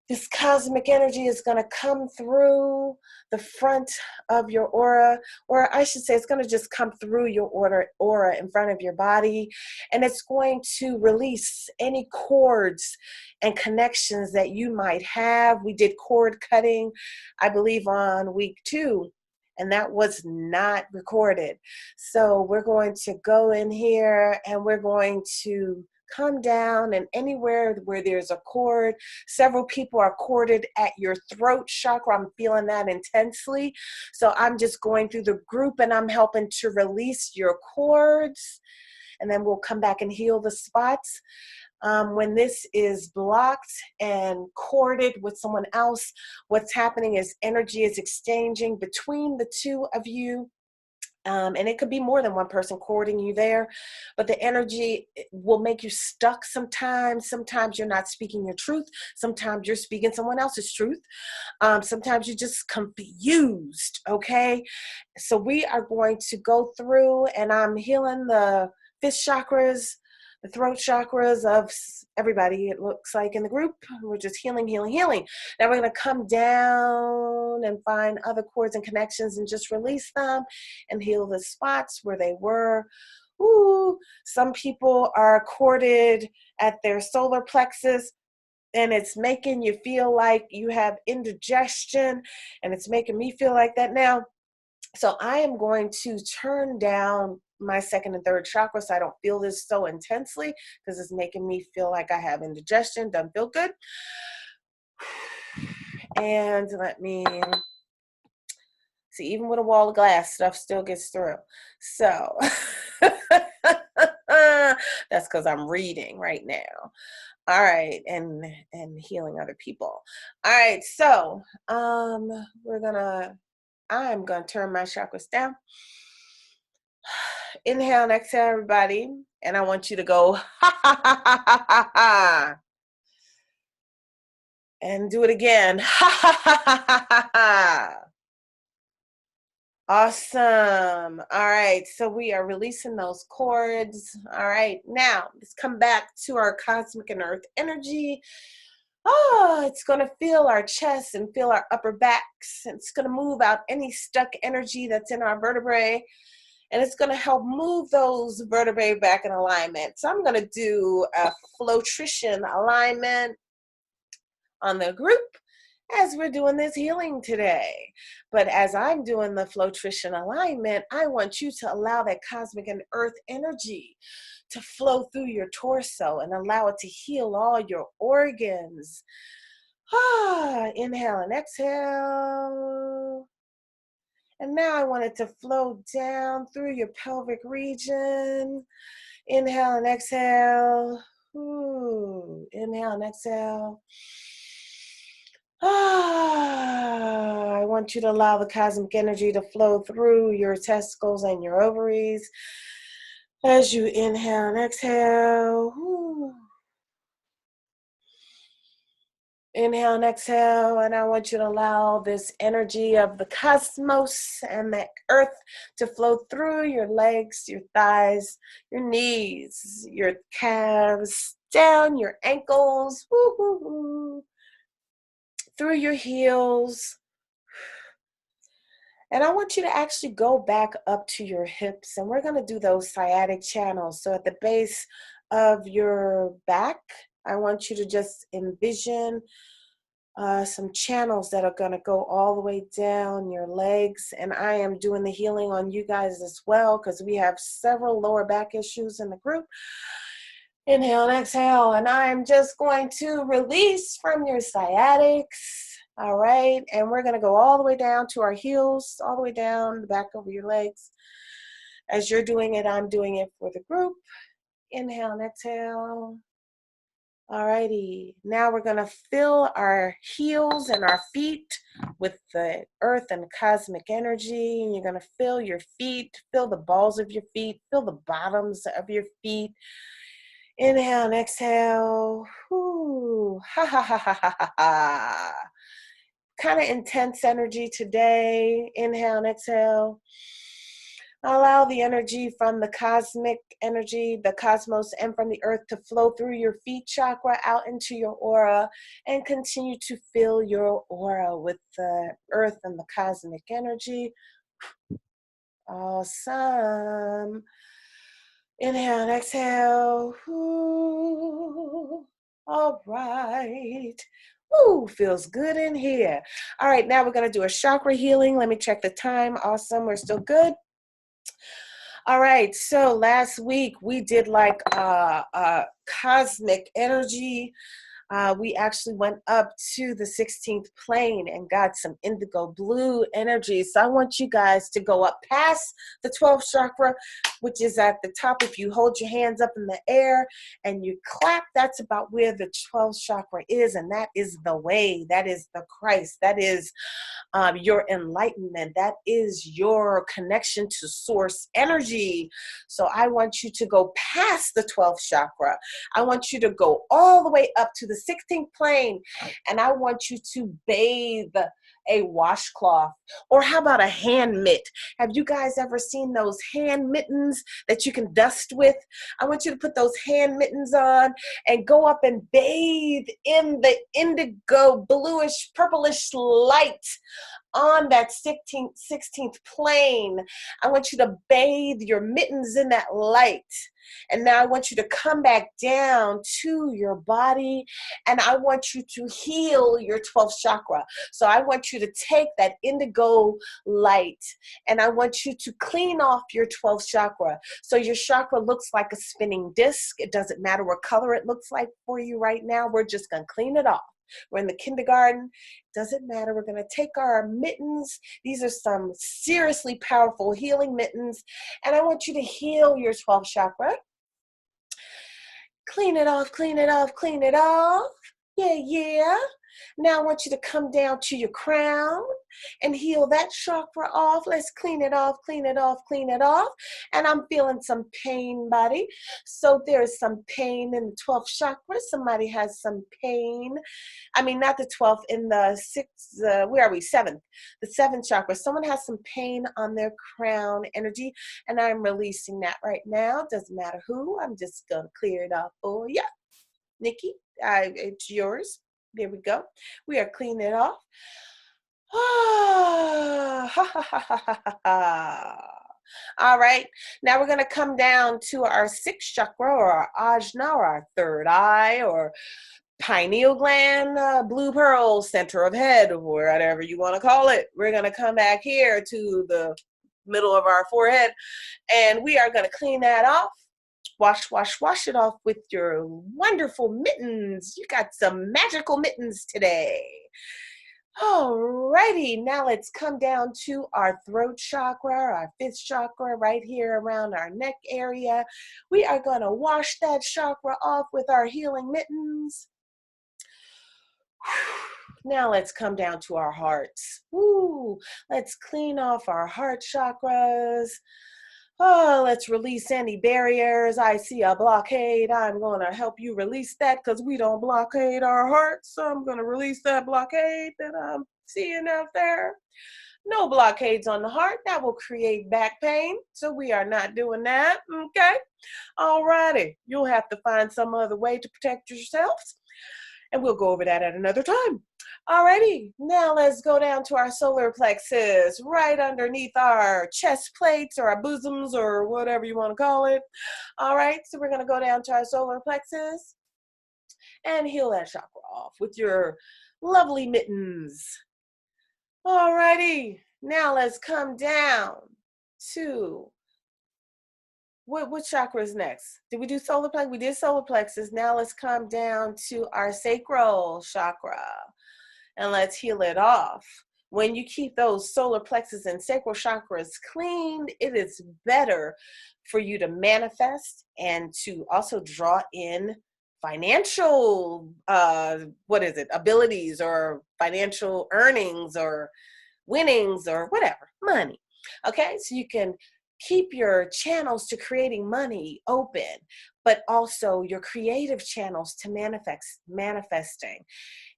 This cosmic energy is going to come through the front of your aura, or I should say it's going to just come through your aura in front of your body, and it's going to release any cords and connections that you might have. We did cord cutting, I believe, on week 2, and that was not recorded. So we're going to go in here and we're going to come down, and anywhere where there's a cord, several people are corded at your throat chakra. I'm feeling that intensely. So I'm just going through the group and I'm helping to release your cords, and then we'll come back and heal the spots. When this is blocked and corded with someone else, what's happening is energy is exchanging between the two of you. And it could be more than one person cording you there, but the energy will make you stuck sometimes. Sometimes you're not speaking your truth. Sometimes you're speaking someone else's truth. Sometimes you're just confused, okay? So we are going to go through, and I'm healing the 5th chakras, the throat chakras of everybody, it looks like, in the group. We're just healing, healing, healing. Now we're going to come down and find other cords and connections and just release them and heal the spots where they were. Ooh, some people are corded at their solar plexus, and it's making you feel like you have indigestion, and it's making me feel like that now. So I am going to turn down my 2nd and 3rd chakra so I don't feel this so intensely, because it's making me feel like I have indigestion. Doesn't feel good. And let me see, even with a wall of glass, stuff still gets through. So that's because I'm reading right now. All right, and healing other people. All right, so I'm gonna turn my chakras down. Inhale and exhale, everybody. And I want you to go, ha, ha, ha, ha, ha, ha. And do it again. Ha, ha, ha, ha, ha, ha, ha. Awesome. All right. So we are releasing those cords. All right. Now let's come back to our cosmic and earth energy. Oh, it's going to feel our chest and feel our upper backs. It's going to move out any stuck energy that's in our vertebrae. And it's going to help move those vertebrae back in alignment. So I'm going to do a flotrition alignment on the group as we're doing this healing today. But as I'm doing the flotrition alignment, I want you to allow that cosmic and earth energy to flow through your torso and allow it to heal all your organs. Inhale and exhale. And now I want it to flow down through your pelvic region. Inhale and exhale. Inhale and exhale. I want you to allow the cosmic energy to flow through your testicles and your ovaries as you inhale and exhale. Inhale and exhale, and I want you to allow this energy of the cosmos and the earth to flow through your legs, your thighs, your knees, your calves, down your ankles, through your heels. And I want you to actually go back up to your hips, and we're going to do those sciatic channels. So at the base of your back, I want you to just envision some channels that are going to go all the way down your legs. And I am doing the healing on you guys as well, because we have several lower back issues in the group. Inhale and exhale, and I am just going to release from your sciatics. All right, and we're going to go all the way down to our heels, all the way down the back over your legs. As you're doing it, I'm doing it for the group. Inhale and exhale. All righty, now we're going to fill our heels and our feet with the earth and cosmic energy. And you're going to fill your feet, fill the balls of your feet, fill the bottoms of your feet. Inhale and exhale. Ha ha ha ha ha ha ha. Kind of intense energy today. Inhale and exhale. Allow the energy from the cosmic energy, the cosmos, and from the earth to flow through your feet chakra out into your aura, and continue to fill your aura with the earth and the cosmic energy. Awesome. Inhale and exhale. Ooh. All right. Ooh, feels good in here. All right, now we're going to do a chakra healing. Let me check the time. Awesome. We're still good. All right, so last week we did like cosmic energy. We actually went up to the 16th plane and got some indigo blue energy. So I want you guys to go up past the 12th chakra, which is at the top. If you hold your hands up in the air and you clap, that's about where the 12th chakra is. And that is the way, that is the Christ, that is your enlightenment, that is your connection to source energy. So I want you to go past the 12th chakra. I want you to go all the way up to the 16th plane, and I want you to bathe a washcloth, or how about a hand mitt? Have you guys ever seen those hand mittens that you can dust with? I want you to put those hand mittens on and go up and bathe in the indigo bluish purplish light on that 16th plane. I want you to bathe your mittens in that light. And now I want you to come back down to your body, and I want you to heal your 12th chakra. So I want you to take that indigo light, and I want you to clean off your 12th chakra. So your chakra looks like a spinning disc. It doesn't matter what color it looks like for you right now. We're just going to clean it off. We're in the kindergarten. Doesn't matter. We're going to take our mittens. These are some seriously powerful healing mittens. And I want you to heal your 12th chakra. Clean it off, clean it off, clean it off. Yeah, yeah. Now I want you to come down to your crown and heal that chakra off. Let's clean it off, clean it off, clean it off. And I'm feeling some pain, buddy. So there's some pain in the 12th chakra. Somebody has some pain. I mean, not the 12th, in the 6th, where are we? 7th. The 7th chakra. Someone has some pain on their crown energy, and I'm releasing that right now. Doesn't matter who. I'm just going to clear it off for you. Nikki, it's yours. There we go. We are cleaning it off. All right. Now we're going to come down to our 6th chakra, or our ajna, or our third eye, or pineal gland, blue pearl, center of head, or whatever you want to call it. We're going to come back here to the middle of our forehead, and we are going to clean that off. Wash, wash, wash it off with your wonderful mittens. You got some magical mittens today. Alrighty, now let's come down to our throat chakra, our 5th chakra, right here around our neck area. We are going to wash that chakra off with our healing mittens. Now let's come down to our hearts. Woo! Let's clean off our heart chakras. Oh, let's release any barriers. I see a blockade. I'm going to help you release that, because we don't blockade our hearts. So I'm going to release that blockade that I'm seeing out there. No blockades on the heart. That will create back pain. So we are not doing that. Okay. All righty. You'll have to find some other way to protect yourselves, and we'll go over that at another time. Alrighty, now let's go down to our solar plexus, right underneath our chest plates, or our bosoms, or whatever you want to call it. All right, so we're going to go down to our solar plexus and heal that chakra off with your lovely mittens. Alrighty, now let's come down to what chakra is next? Did we do solar plexus? We did solar plexus. Now let's come down to our sacral chakra, and let's heal it off. When you keep those solar plexus and sacral chakras cleaned, it is better for you to manifest and to also draw in financial, abilities, or financial earnings, or winnings, or whatever, money. Okay, so you can keep your channels to creating money open, but also your creative channels to manifesting.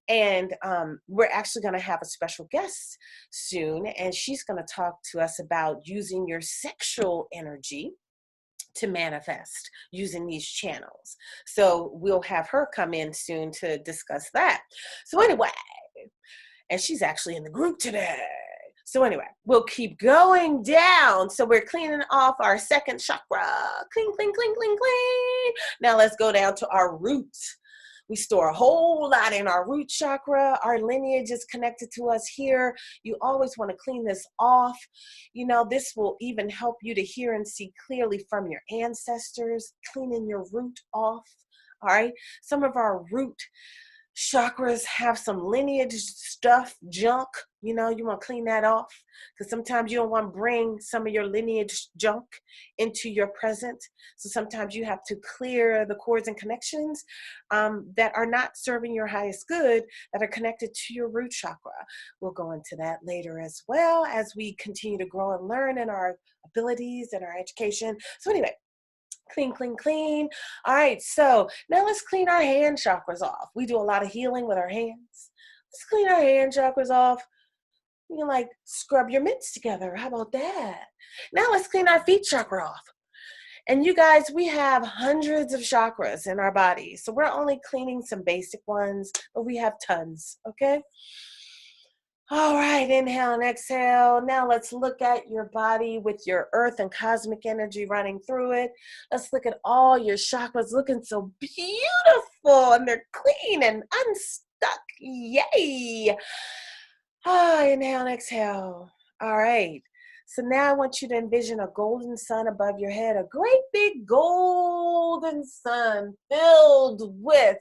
And we're actually going to have a special guest soon, and she's going to talk to us about using your sexual energy to manifest using these channels. So we'll have her come in soon to discuss that. So anyway, and she's actually in the group today. So anyway, we'll keep going down. So we're cleaning off our second chakra. Clean, clean, clean, clean, clean. Now let's go down to our root. We store a whole lot in our root chakra. Our lineage is connected to us here. You always want to clean this off. You know, this will even help you to hear and see clearly from your ancestors, cleaning your root off. All right. Some of our root chakras have some lineage stuff, junk, you know, you want to clean that off, because sometimes you don't want to bring some of your lineage junk into your present. So sometimes you have to clear the cords and connections that are not serving your highest good, that are connected to your root chakra. We'll go into that later as well as we continue to grow and learn in our abilities and our education. So anyway, clean, clean, clean. All right, so now let's clean our hand chakras off. We do a lot of healing with our hands. Let's clean our hand chakras off. You can like scrub your mitts together. How about that? Now let's clean our feet chakra off. And you guys, we have hundreds of chakras in our body. So we're only cleaning some basic ones, but we have tons, okay? All right, inhale and exhale. Now let's look at your body with your earth and cosmic energy running through it. Let's look at all your chakras looking so beautiful, and they're clean and unstuck. Yay. Inhale and exhale. All right. So now I want you to envision a golden sun above your head, a great big golden sun filled with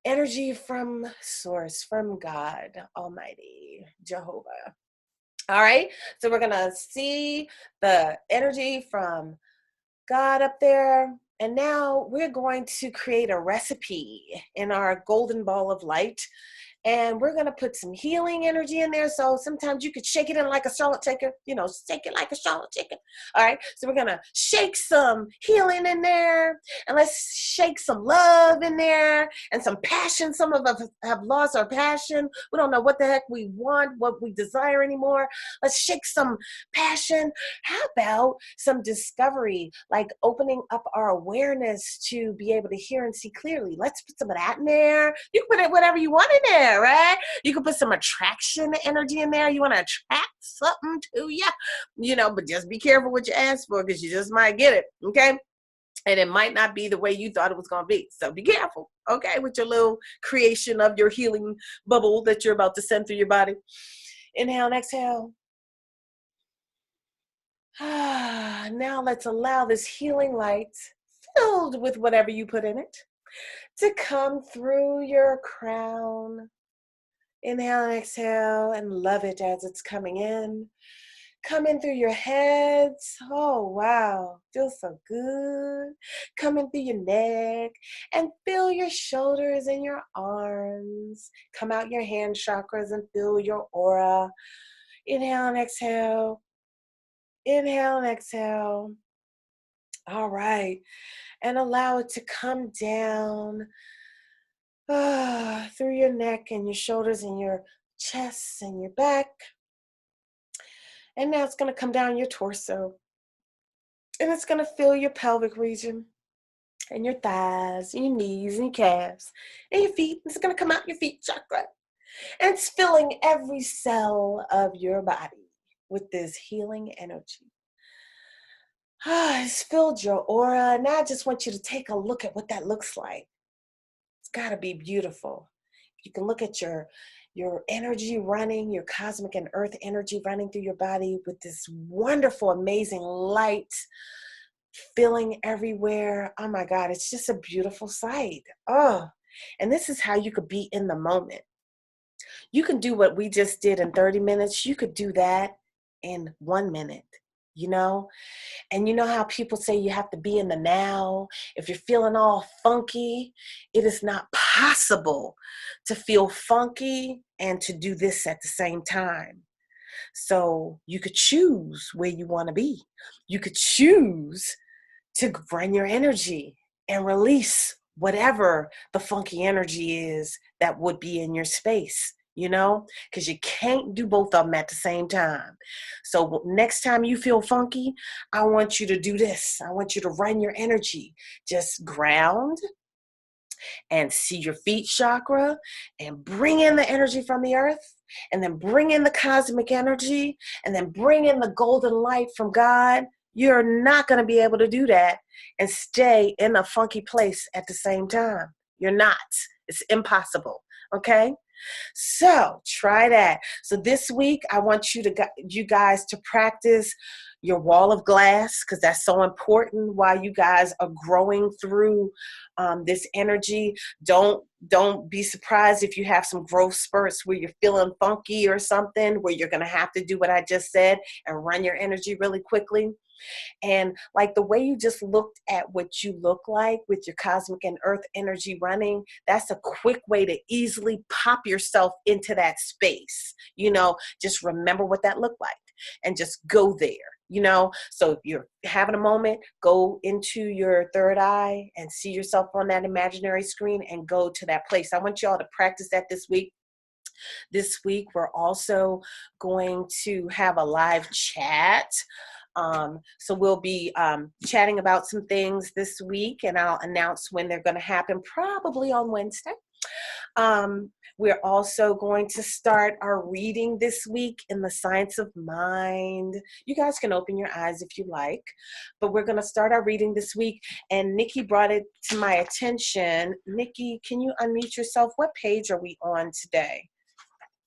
energy from source, from God Almighty, Jehovah. All right, so we're gonna see the energy from God up there. And now we're going to create a recipe in our golden ball of light. And we're going to put some healing energy in there. So sometimes you could shake it in like a Charlotte shaker, you know, shake it like a Charlotte shaker. All right. So we're going to shake some healing in there, and let's shake some love in there and some passion. Some of us have lost our passion. We don't know what the heck we want, what we desire anymore. Let's shake some passion. How about some discovery, like opening up our awareness to be able to hear and see clearly? Let's put some of that in there. You can put it whatever you want in there. Right? You can put some attraction energy in there. You want to attract something to you, you know, but just be careful what you ask for, because you just might get it, okay? And it might not be the way you thought it was going to be. So be careful, okay, with your little creation of your healing bubble that you're about to send through your body. Inhale and exhale. Now let's allow this healing light, filled with whatever you put in it, to come through your crown. Inhale and exhale, and love it as it's coming in. Come in through your heads. Oh, wow. Feels so good. Come in through your neck and feel your shoulders and your arms. Come out your hand chakras and feel your aura. Inhale and exhale. Inhale and exhale. All right. And allow it to come down through your neck and your shoulders and your chest and your back. And now it's going to come down your torso. And it's going to fill your pelvic region and your thighs and your knees and your calves and your feet. It's going to come out your feet chakra. And it's filling every cell of your body with this healing energy. It's filled your aura. Now I just want you to take a look at what that looks like. It's got to be beautiful. You can look at your energy running, your cosmic and earth energy running through your body with this wonderful, amazing light filling everywhere. Oh my God, it's just a beautiful sight. Oh, and this is how you could be in the moment. You can do what we just did in 30 minutes. You could do that in 1 minute. You know, and you know how people say you have to be in the now. If you're feeling all funky, it is not possible to feel funky and to do this at the same time. So you could choose where you want to be. You could choose to run your energy and release whatever the funky energy is that would be in your space, you know, because you can't do both of them at the same time. So next time you feel funky, I want you to do this. I want you to run your energy. Just ground and see your feet chakra and bring in the energy from the earth, and then bring in the cosmic energy, and then bring in the golden light from God. You're not going to be able to do that and stay in a funky place at the same time. You're not. It's impossible. Okay? So try that. So this week, I want you guys to practice your wall of glass, because that's so important while you guys are growing through this energy. Don't be surprised if you have some growth spurts where you're feeling funky or something, where you're going to have to do what I just said and run your energy really quickly. And like the way you just looked at what you look like with your cosmic and earth energy running, that's a quick way to easily pop yourself into that space. You know, just remember what that looked like and just go there, you know. So if you're having a moment, go into your third eye and see yourself on that imaginary screen and go to that place. I want y'all to practice that this week. This week, we're also going to have a live chat. So we'll be chatting about some things this week, and I'll announce when they're going to happen, probably on Wednesday. We're also going to start our reading this week in the Science of Mind. You guys can open your eyes if you like, but we're going to start our reading this week, and Nikki brought it to my attention. Nikki, can you unmute yourself? What page are we on today?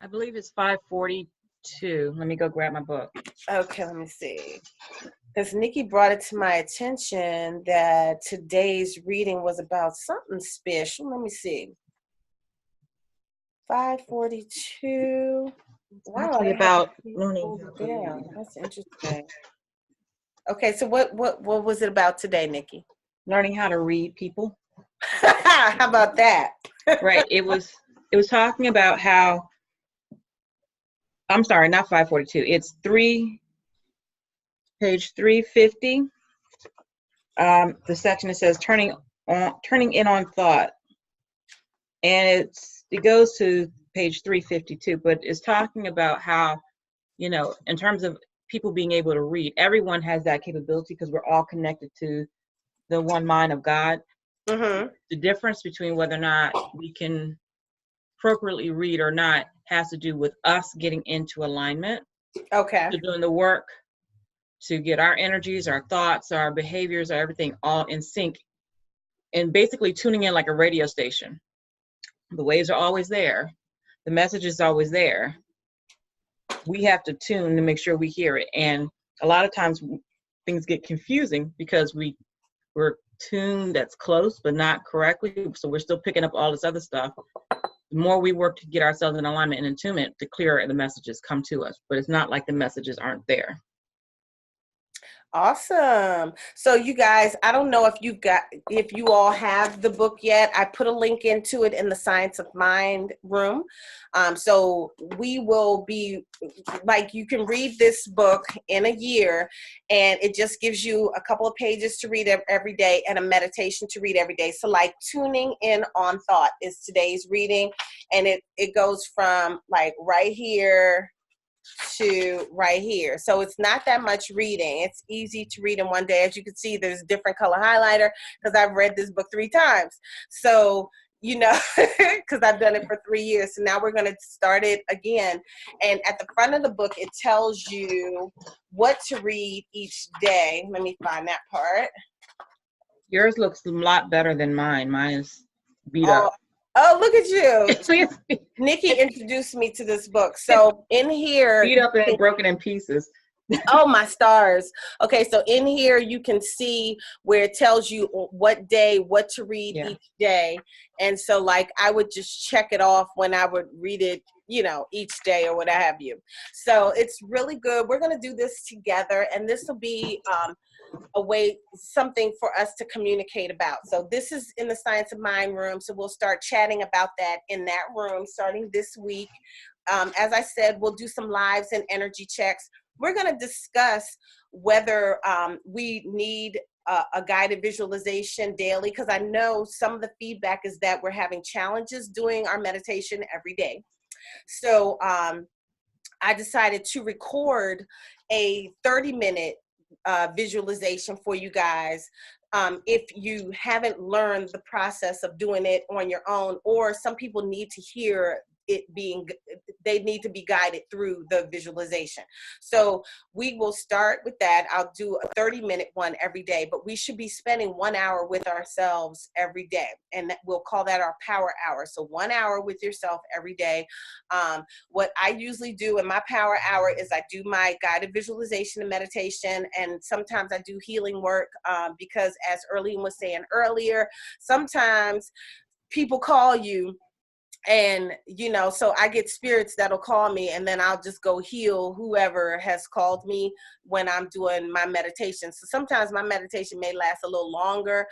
I believe it's 542. Let me go grab my book. Okay, let me see. Because Nikki brought it to my attention that today's reading was about something special. Let me see. 542. Wow, Actually, about learning. down. That's interesting. Okay, so what was it about today, Nikki? Learning how to read people. How about that? Right. It was talking about how. I'm sorry, not 542. It's page 350. The section that says turning in on thought, and it goes to page 352. But it's talking about how, you know, in terms of people being able to read, everyone has that capability because we're all connected to the one mind of God. Mm-hmm. The difference between whether or not we can appropriately read or not has to do with us getting into alignment. Okay. So doing the work to get our energies, our thoughts, our behaviors, everything all in sync, and basically tuning in like a radio station. The waves are always there. The message is always there. We have to tune to make sure we hear it. And a lot of times things get confusing because we're tuned that's close, but not correctly. So we're still picking up all this other stuff. The more we work to get ourselves in alignment and attunement, the clearer the messages come to us. But it's not like the messages aren't there. Awesome. So you guys, I don't know if you all have the book yet. I put a link into it in the Science of Mind room. So we will be like, you can read this book in a year, and it just gives you a couple of pages to read every day and a meditation to read every day. So like tuning in on thought is today's reading, and it goes from like right here to right here. So it's not that much reading. It's easy to read in one day. As you can see, there's a different color highlighter because I've read this book 3 times. So, you know, because I've done it for 3 years. So now we're going to start it again. And at the front of the book, it tells you what to read each day. Let me find that part. Yours looks a lot better than mine. Mine is beat up. Oh, look at you. Nikki introduced me to this book. So in here, beat up and broken in pieces. Oh, my stars. Okay, so in here you can see where it tells you what day, what to read each day. And so like I would just check it off when I would read it, you know, each day or what have you. So it's really good. We're going to do this together, and this will be something for us to communicate about. So this is in the Science of Mind room. So we'll start chatting about that in that room starting this week. As I said, we'll do some lives and energy checks. We're going to discuss whether we need a guided visualization daily, because I know some of the feedback is that we're having challenges doing our meditation every day. So I decided to record a 30-minute visualization for you guys. If you haven't learned the process of doing it on your own, or some people need to hear it being, they need to be guided through the visualization. So we will start with that. I'll do a 30-minute one every day, but we should be spending 1 hour with ourselves every day. And we'll call that our power hour. So 1 hour with yourself every day. What I usually do in my power hour is I do my guided visualization and meditation, and sometimes I do healing work, because as Earlene was saying earlier, sometimes people call you, and you know, so I get spirits that'll call me, and then I'll just go heal whoever has called me when I'm doing my meditation. So sometimes my meditation may last a little longer.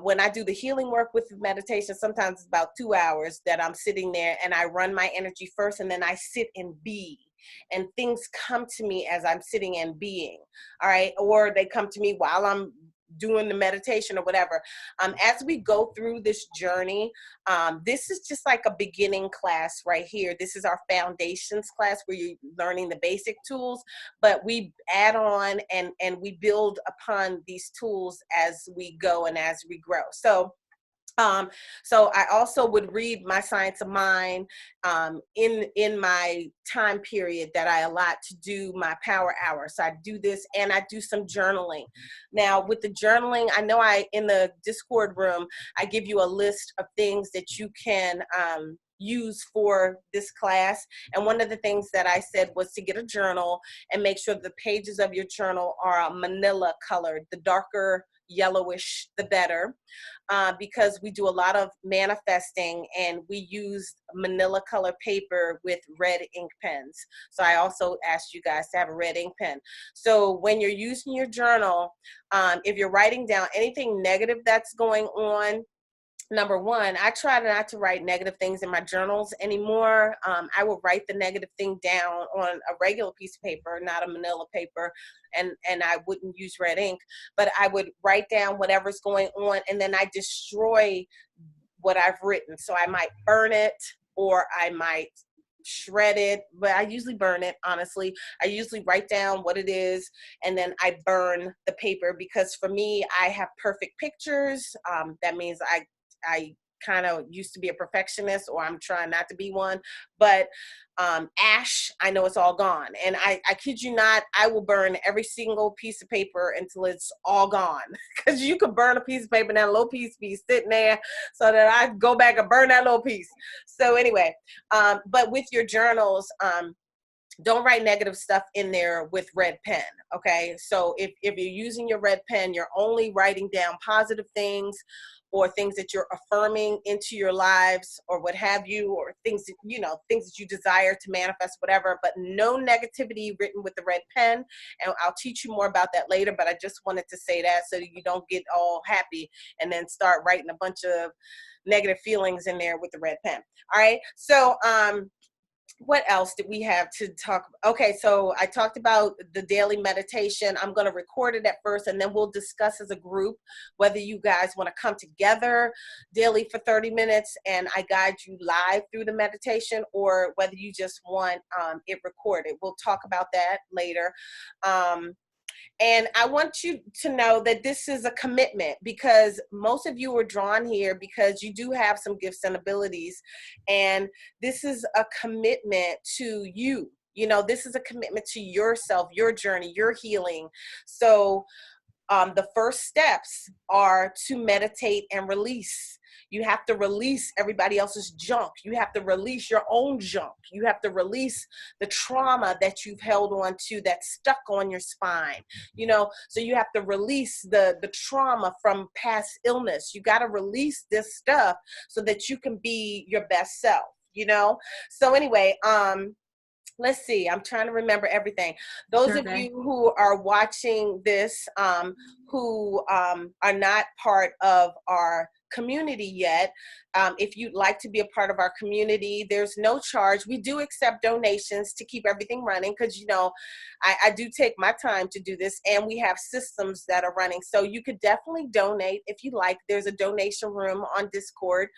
When I do the healing work with meditation, sometimes it's about 2 hours that I'm sitting there, and I run my energy first, and then I sit and be, and things come to me as I'm sitting and being, all right? Or they come to me while I'm doing the meditation or whatever. As we go through this journey, this is just like a beginning class right here. This is our foundations class where you're learning the basic tools, but we add on and we build upon these tools as we go and as we grow. So I also would read my Science of Mind in my time period that I allot to do my power hour. So I do this, and I do some journaling. Now with the journaling, I know in the Discord room, I give you a list of things that you can use for this class. And one of the things that I said was to get a journal and make sure the pages of your journal are manila colored. The darker yellowish, the better. Because we do a lot of manifesting, and we use manila color paper with red ink pens. So I also asked you guys to have a red ink pen. So when you're using your journal, if you're writing down anything negative that's going on, number one, I try not to write negative things in my journals anymore. I will write the negative thing down on a regular piece of paper, not a manila paper, and I wouldn't use red ink, but I would write down whatever's going on, and then I destroy what I've written. So I might burn it, or I might shred it, but I usually burn it, honestly. I usually write down what it is, and then I burn the paper, because for me, I have perfect pictures. That means I kind of used to be a perfectionist, or I'm trying not to be one, but ash, I know it's all gone. And I kid you not, I will burn every single piece of paper until it's all gone. Because you could burn a piece of paper and that little piece be sitting there, so that I go back and burn that little piece. So anyway, but with your journals, don't write negative stuff in there with red pen, okay? So if you're using your red pen, you're only writing down positive things, or things that you're affirming into your lives, or what have you, or things that, things that you desire to manifest, whatever, but no negativity written with the red pen. And I'll teach you more about that later, but I just wanted to say that so that you don't get all happy and then start writing a bunch of negative feelings in there with the red pen. All right. So, what else did we have to talk about? Okay, so I talked about the daily meditation. I'm going to record it at first, and then we'll discuss as a group whether you guys want to come together daily for 30 minutes and I guide you live through the meditation, or whether you just want it recorded. We'll talk about that later. And I want you to know that this is a commitment, because most of you are drawn here because you do have some gifts and abilities. And this is a commitment to you. This is a commitment to yourself, your journey, your healing. So the first steps are to meditate and release. You have to release everybody else's junk. You have to release your own junk. You have to release the trauma that you've held on to that's stuck on your spine. So you have to release the trauma from past illness. You got to release this stuff so that you can be your best self, So anyway, let's see. I'm trying to remember everything. Those of you who are watching this, who are not part of our community yet, if you'd like to be a part of our community, there's no charge. We do accept donations to keep everything running because, you know, I do take my time to do this, and we have systems that are running. So you could definitely donate if you like. There's a donation room on Discord.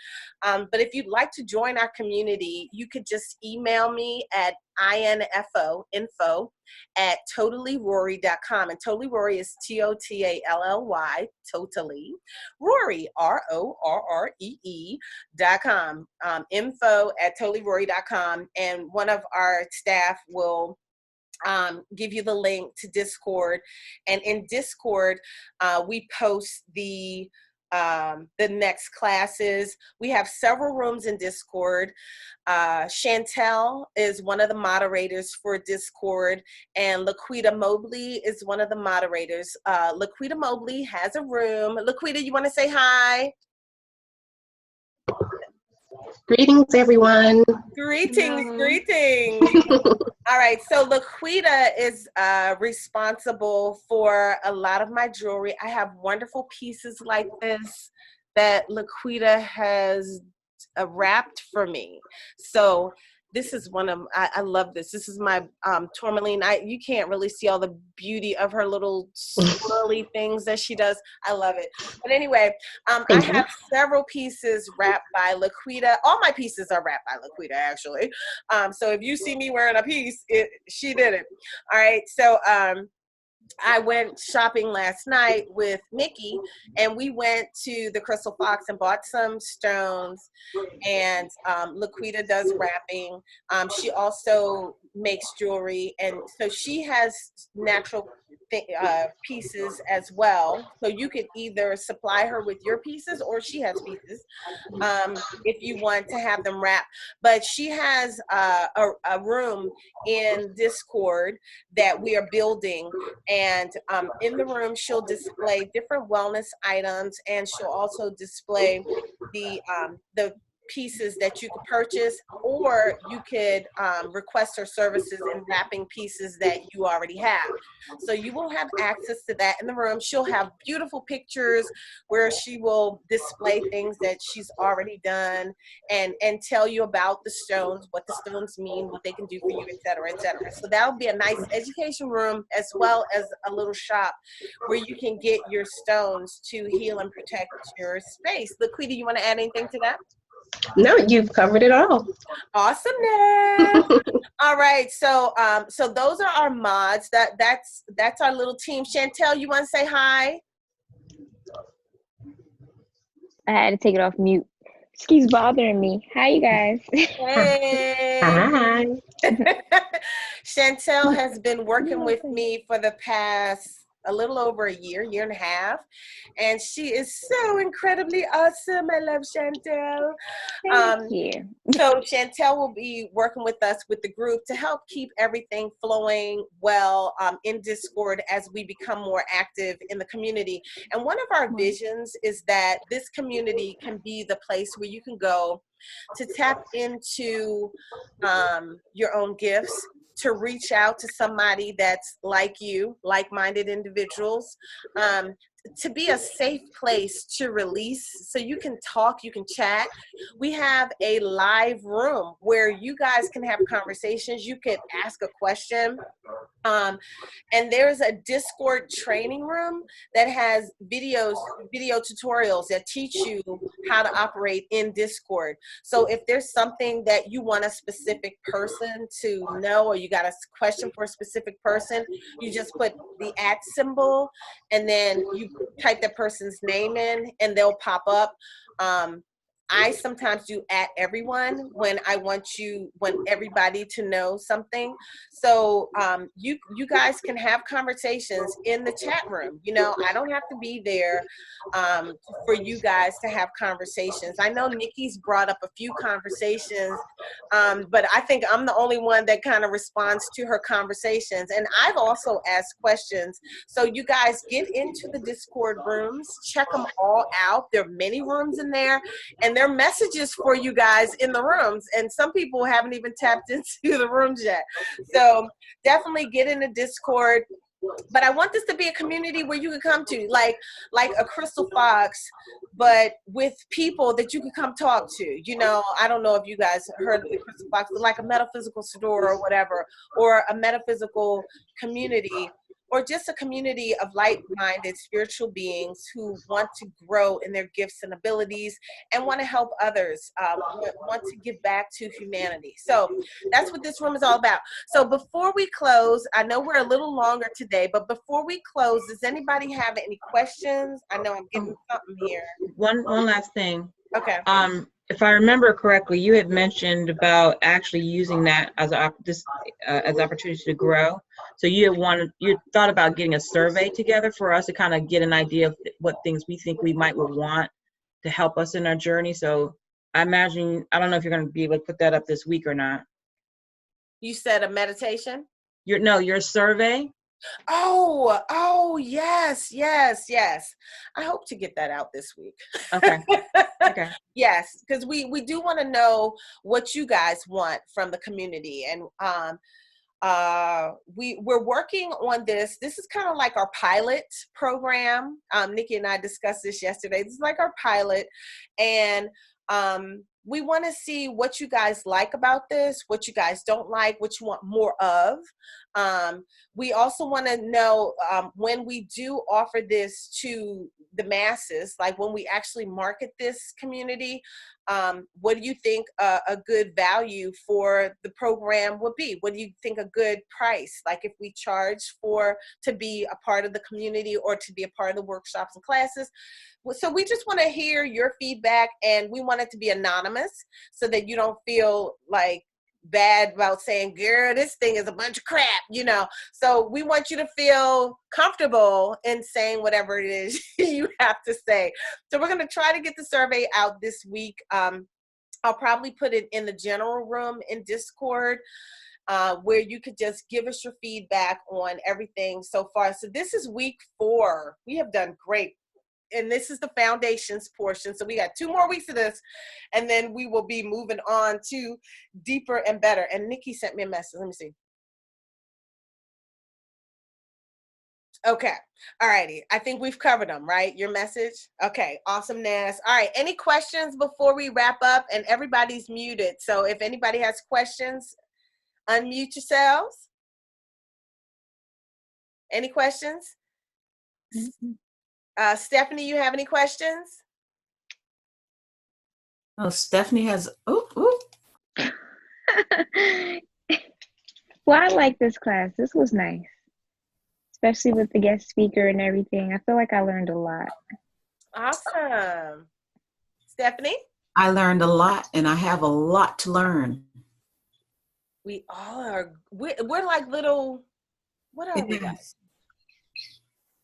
But if you'd like to join our community, you could just email me at info@totallyrorree.com. And Totally Rorree is TOTALLY, totally. Rorree, RORREE.com. Info@totallyrorree.com. And one of our staff will give you the link to Discord. And in Discord, we post the next classes. We have several rooms in Discord. Chantel is one of the moderators for Discord, and Laquita Mobley is one of the moderators. Laquita Mobley has a room. Laquita, you want to say hi? Greetings, everyone. Greetings, greetings. All right, so Laquita is responsible for a lot of my jewelry. I have wonderful pieces like this that Laquita has wrapped for me. So this is one of, I love this. This is my tourmaline. You can't really see all the beauty of her little swirly things that she does. I love it. But anyway, I have several pieces wrapped by Laquita. All my pieces are wrapped by Laquita, actually. So if you see me wearing a piece, she did it. All right, so I went shopping last night with Nikki, and we went to the Crystal Fox and bought some stones, and Laquita does wrapping. She also makes jewelry, and so she has natural pieces as well. So you could either supply her with your pieces, or she has pieces if you want to have them wrapped. But she has a room in Discord that we are building, and in the room she'll display different wellness items, and she'll also display the pieces that you could purchase, or you could request her services in wrapping pieces that you already have. So you will have access to that in the room. She'll have beautiful pictures where she will display things that she's already done, and tell you about the stones, what the stones mean, what they can do for you, et cetera, et cetera. So that'll be a nice education room, as well as a little shop where you can get your stones to heal and protect your space. Laquita, you want to add anything to that? No, you've covered it all. Awesomeness. All right, so so those are our mods. That's our little team. Chantel, you want to say hi? I had to take it off mute. Just keeps bothering me. Hi, you guys. Hey. Hi. Chantel has been working with me for the past a little over a year and a half, and she is so incredibly awesome. I love Chantel. Thank you. So Chantel will be working with us with the group to help keep everything flowing well in Discord as we become more active in the community. And one of our visions is that this community can be the place where you can go to tap into your own gifts, to reach out to somebody that's like you, like-minded individuals, to be a safe place to release, so you can talk, you can chat. We have a live room where you guys can have conversations. You could ask a question. And there's a Discord training room that has video tutorials that teach you how to operate in Discord. So if there's something that you want a specific person to know, or you got a question for a specific person, you just put the @ symbol, and then you type that person's name in, and they'll pop up. I sometimes do @everyone when I want everybody to know something. So you guys can have conversations in the chat room. You know, I don't have to be there for you guys to have conversations. I know Nikki's brought up a few conversations, but I think I'm the only one that kind of responds to her conversations. And I've also asked questions. So you guys get into the Discord rooms, check them all out. There are many rooms in there, and there are messages for you guys in the rooms, and some people haven't even tapped into the rooms yet. So definitely get into Discord, but I want this to be a community where you can come to, like a Crystal Fox, but with people that you can come talk to. You know, I don't know if you guys heard of the Crystal Fox, but like a metaphysical store or whatever, or a metaphysical community, or just a community of like-minded spiritual beings who want to grow in their gifts and abilities and want to help others, want to give back to humanity. So that's what this room is all about. So before we close, I know we're a little longer today, but before we close, does anybody have any questions? I know I'm getting something here. One last thing. Okay. If I remember correctly, you had mentioned about actually using that as as opportunity to grow. So you thought about getting a survey together for us to kind of get an idea of what things we think we would want to help us in our journey. So I imagine, I don't know if you're going to be able to put that up this week or not. You said a meditation? Your survey. Oh, yes. I hope to get that out this week. Okay. Okay. Yes, because we do want to know what you guys want from the community, and we're working on this. This is kind of like our pilot program. Nikki and I discussed this yesterday. This is like our pilot, and we want to see what you guys like about this, what you guys don't like, what you want more of. We also want to know when we do offer this to the masses, like when we actually market this community, what do you think a good value for the program would be? What do you think a good price? Like if we charge to be a part of the community or to be a part of the workshops and classes. So we just want to hear your feedback, and we want it to be anonymous so that you don't feel like bad about saying, girl, this thing is a bunch of crap, you know. So we want you to feel comfortable in saying whatever it is you have to say. So we're going to try to get the survey out this week. I'll probably put it in the general room in Discord, where you could just give us your feedback on everything so far. So this is week 4. We have done great. And this is the foundations portion. So we got 2 more weeks of this, and then we will be moving on to deeper and better. And Nikki sent me a message. Let me see. Okay. All righty. I think we've covered them, right? Your message? Okay. Awesomeness. All right. Any questions before we wrap up? And everybody's muted. So if anybody has questions, unmute yourselves. Any questions? Mm-hmm. Stephanie, you have any questions? Oh, Stephanie has, Well, I like this class. This was nice, especially with the guest speaker and everything. I feel like I learned a lot. Awesome. Stephanie? I learned a lot, and I have a lot to learn. We all are. We're like little, what are we guys?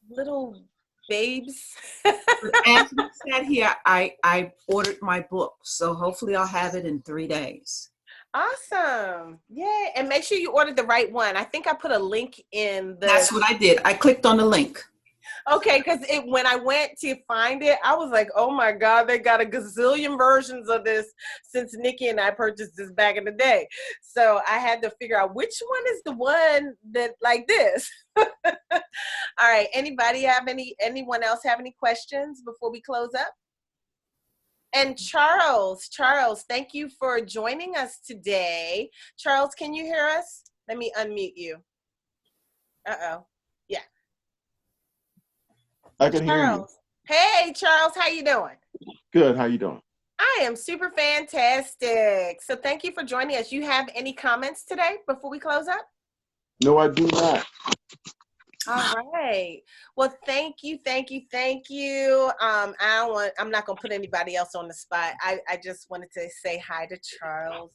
Little babes. As we said here, I ordered my book, so hopefully I'll have it in 3 days. Awesome. Yeah. And make sure you order the right one. I think I put a link in the. That's what I did. I clicked on the link. Okay, because when I went to find it, I was like, oh my God, they got a gazillion versions of this since Nikki and I purchased this back in the day. So I had to figure out which one is the one that like this. All right. Anyone else have any questions before we close up? And Charles, thank you for joining us today. Charles, can you hear us? Let me unmute you. Uh-oh. Yeah. I can hear you. Hey, Charles, how you doing? Good. How you doing? I am super fantastic. So thank you for joining us. You have any comments today before we close up? No, I do not. All right. Well, thank you. I'm not gonna put anybody else on the spot. I just wanted to say hi to Charles.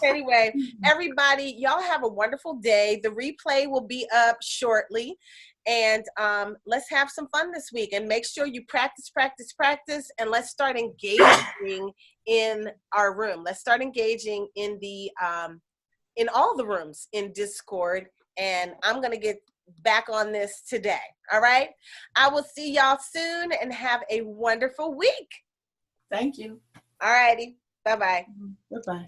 Anyway, everybody, y'all have a wonderful day. The replay will be up shortly. And let's have some fun this week, and make sure you practice, and let's start engaging in our room. Let's start engaging in in all the rooms in Discord, and I'm gonna get back on this today. All right. I will see y'all soon, and have a wonderful week. Thank you. All righty. Bye-bye. Bye-bye.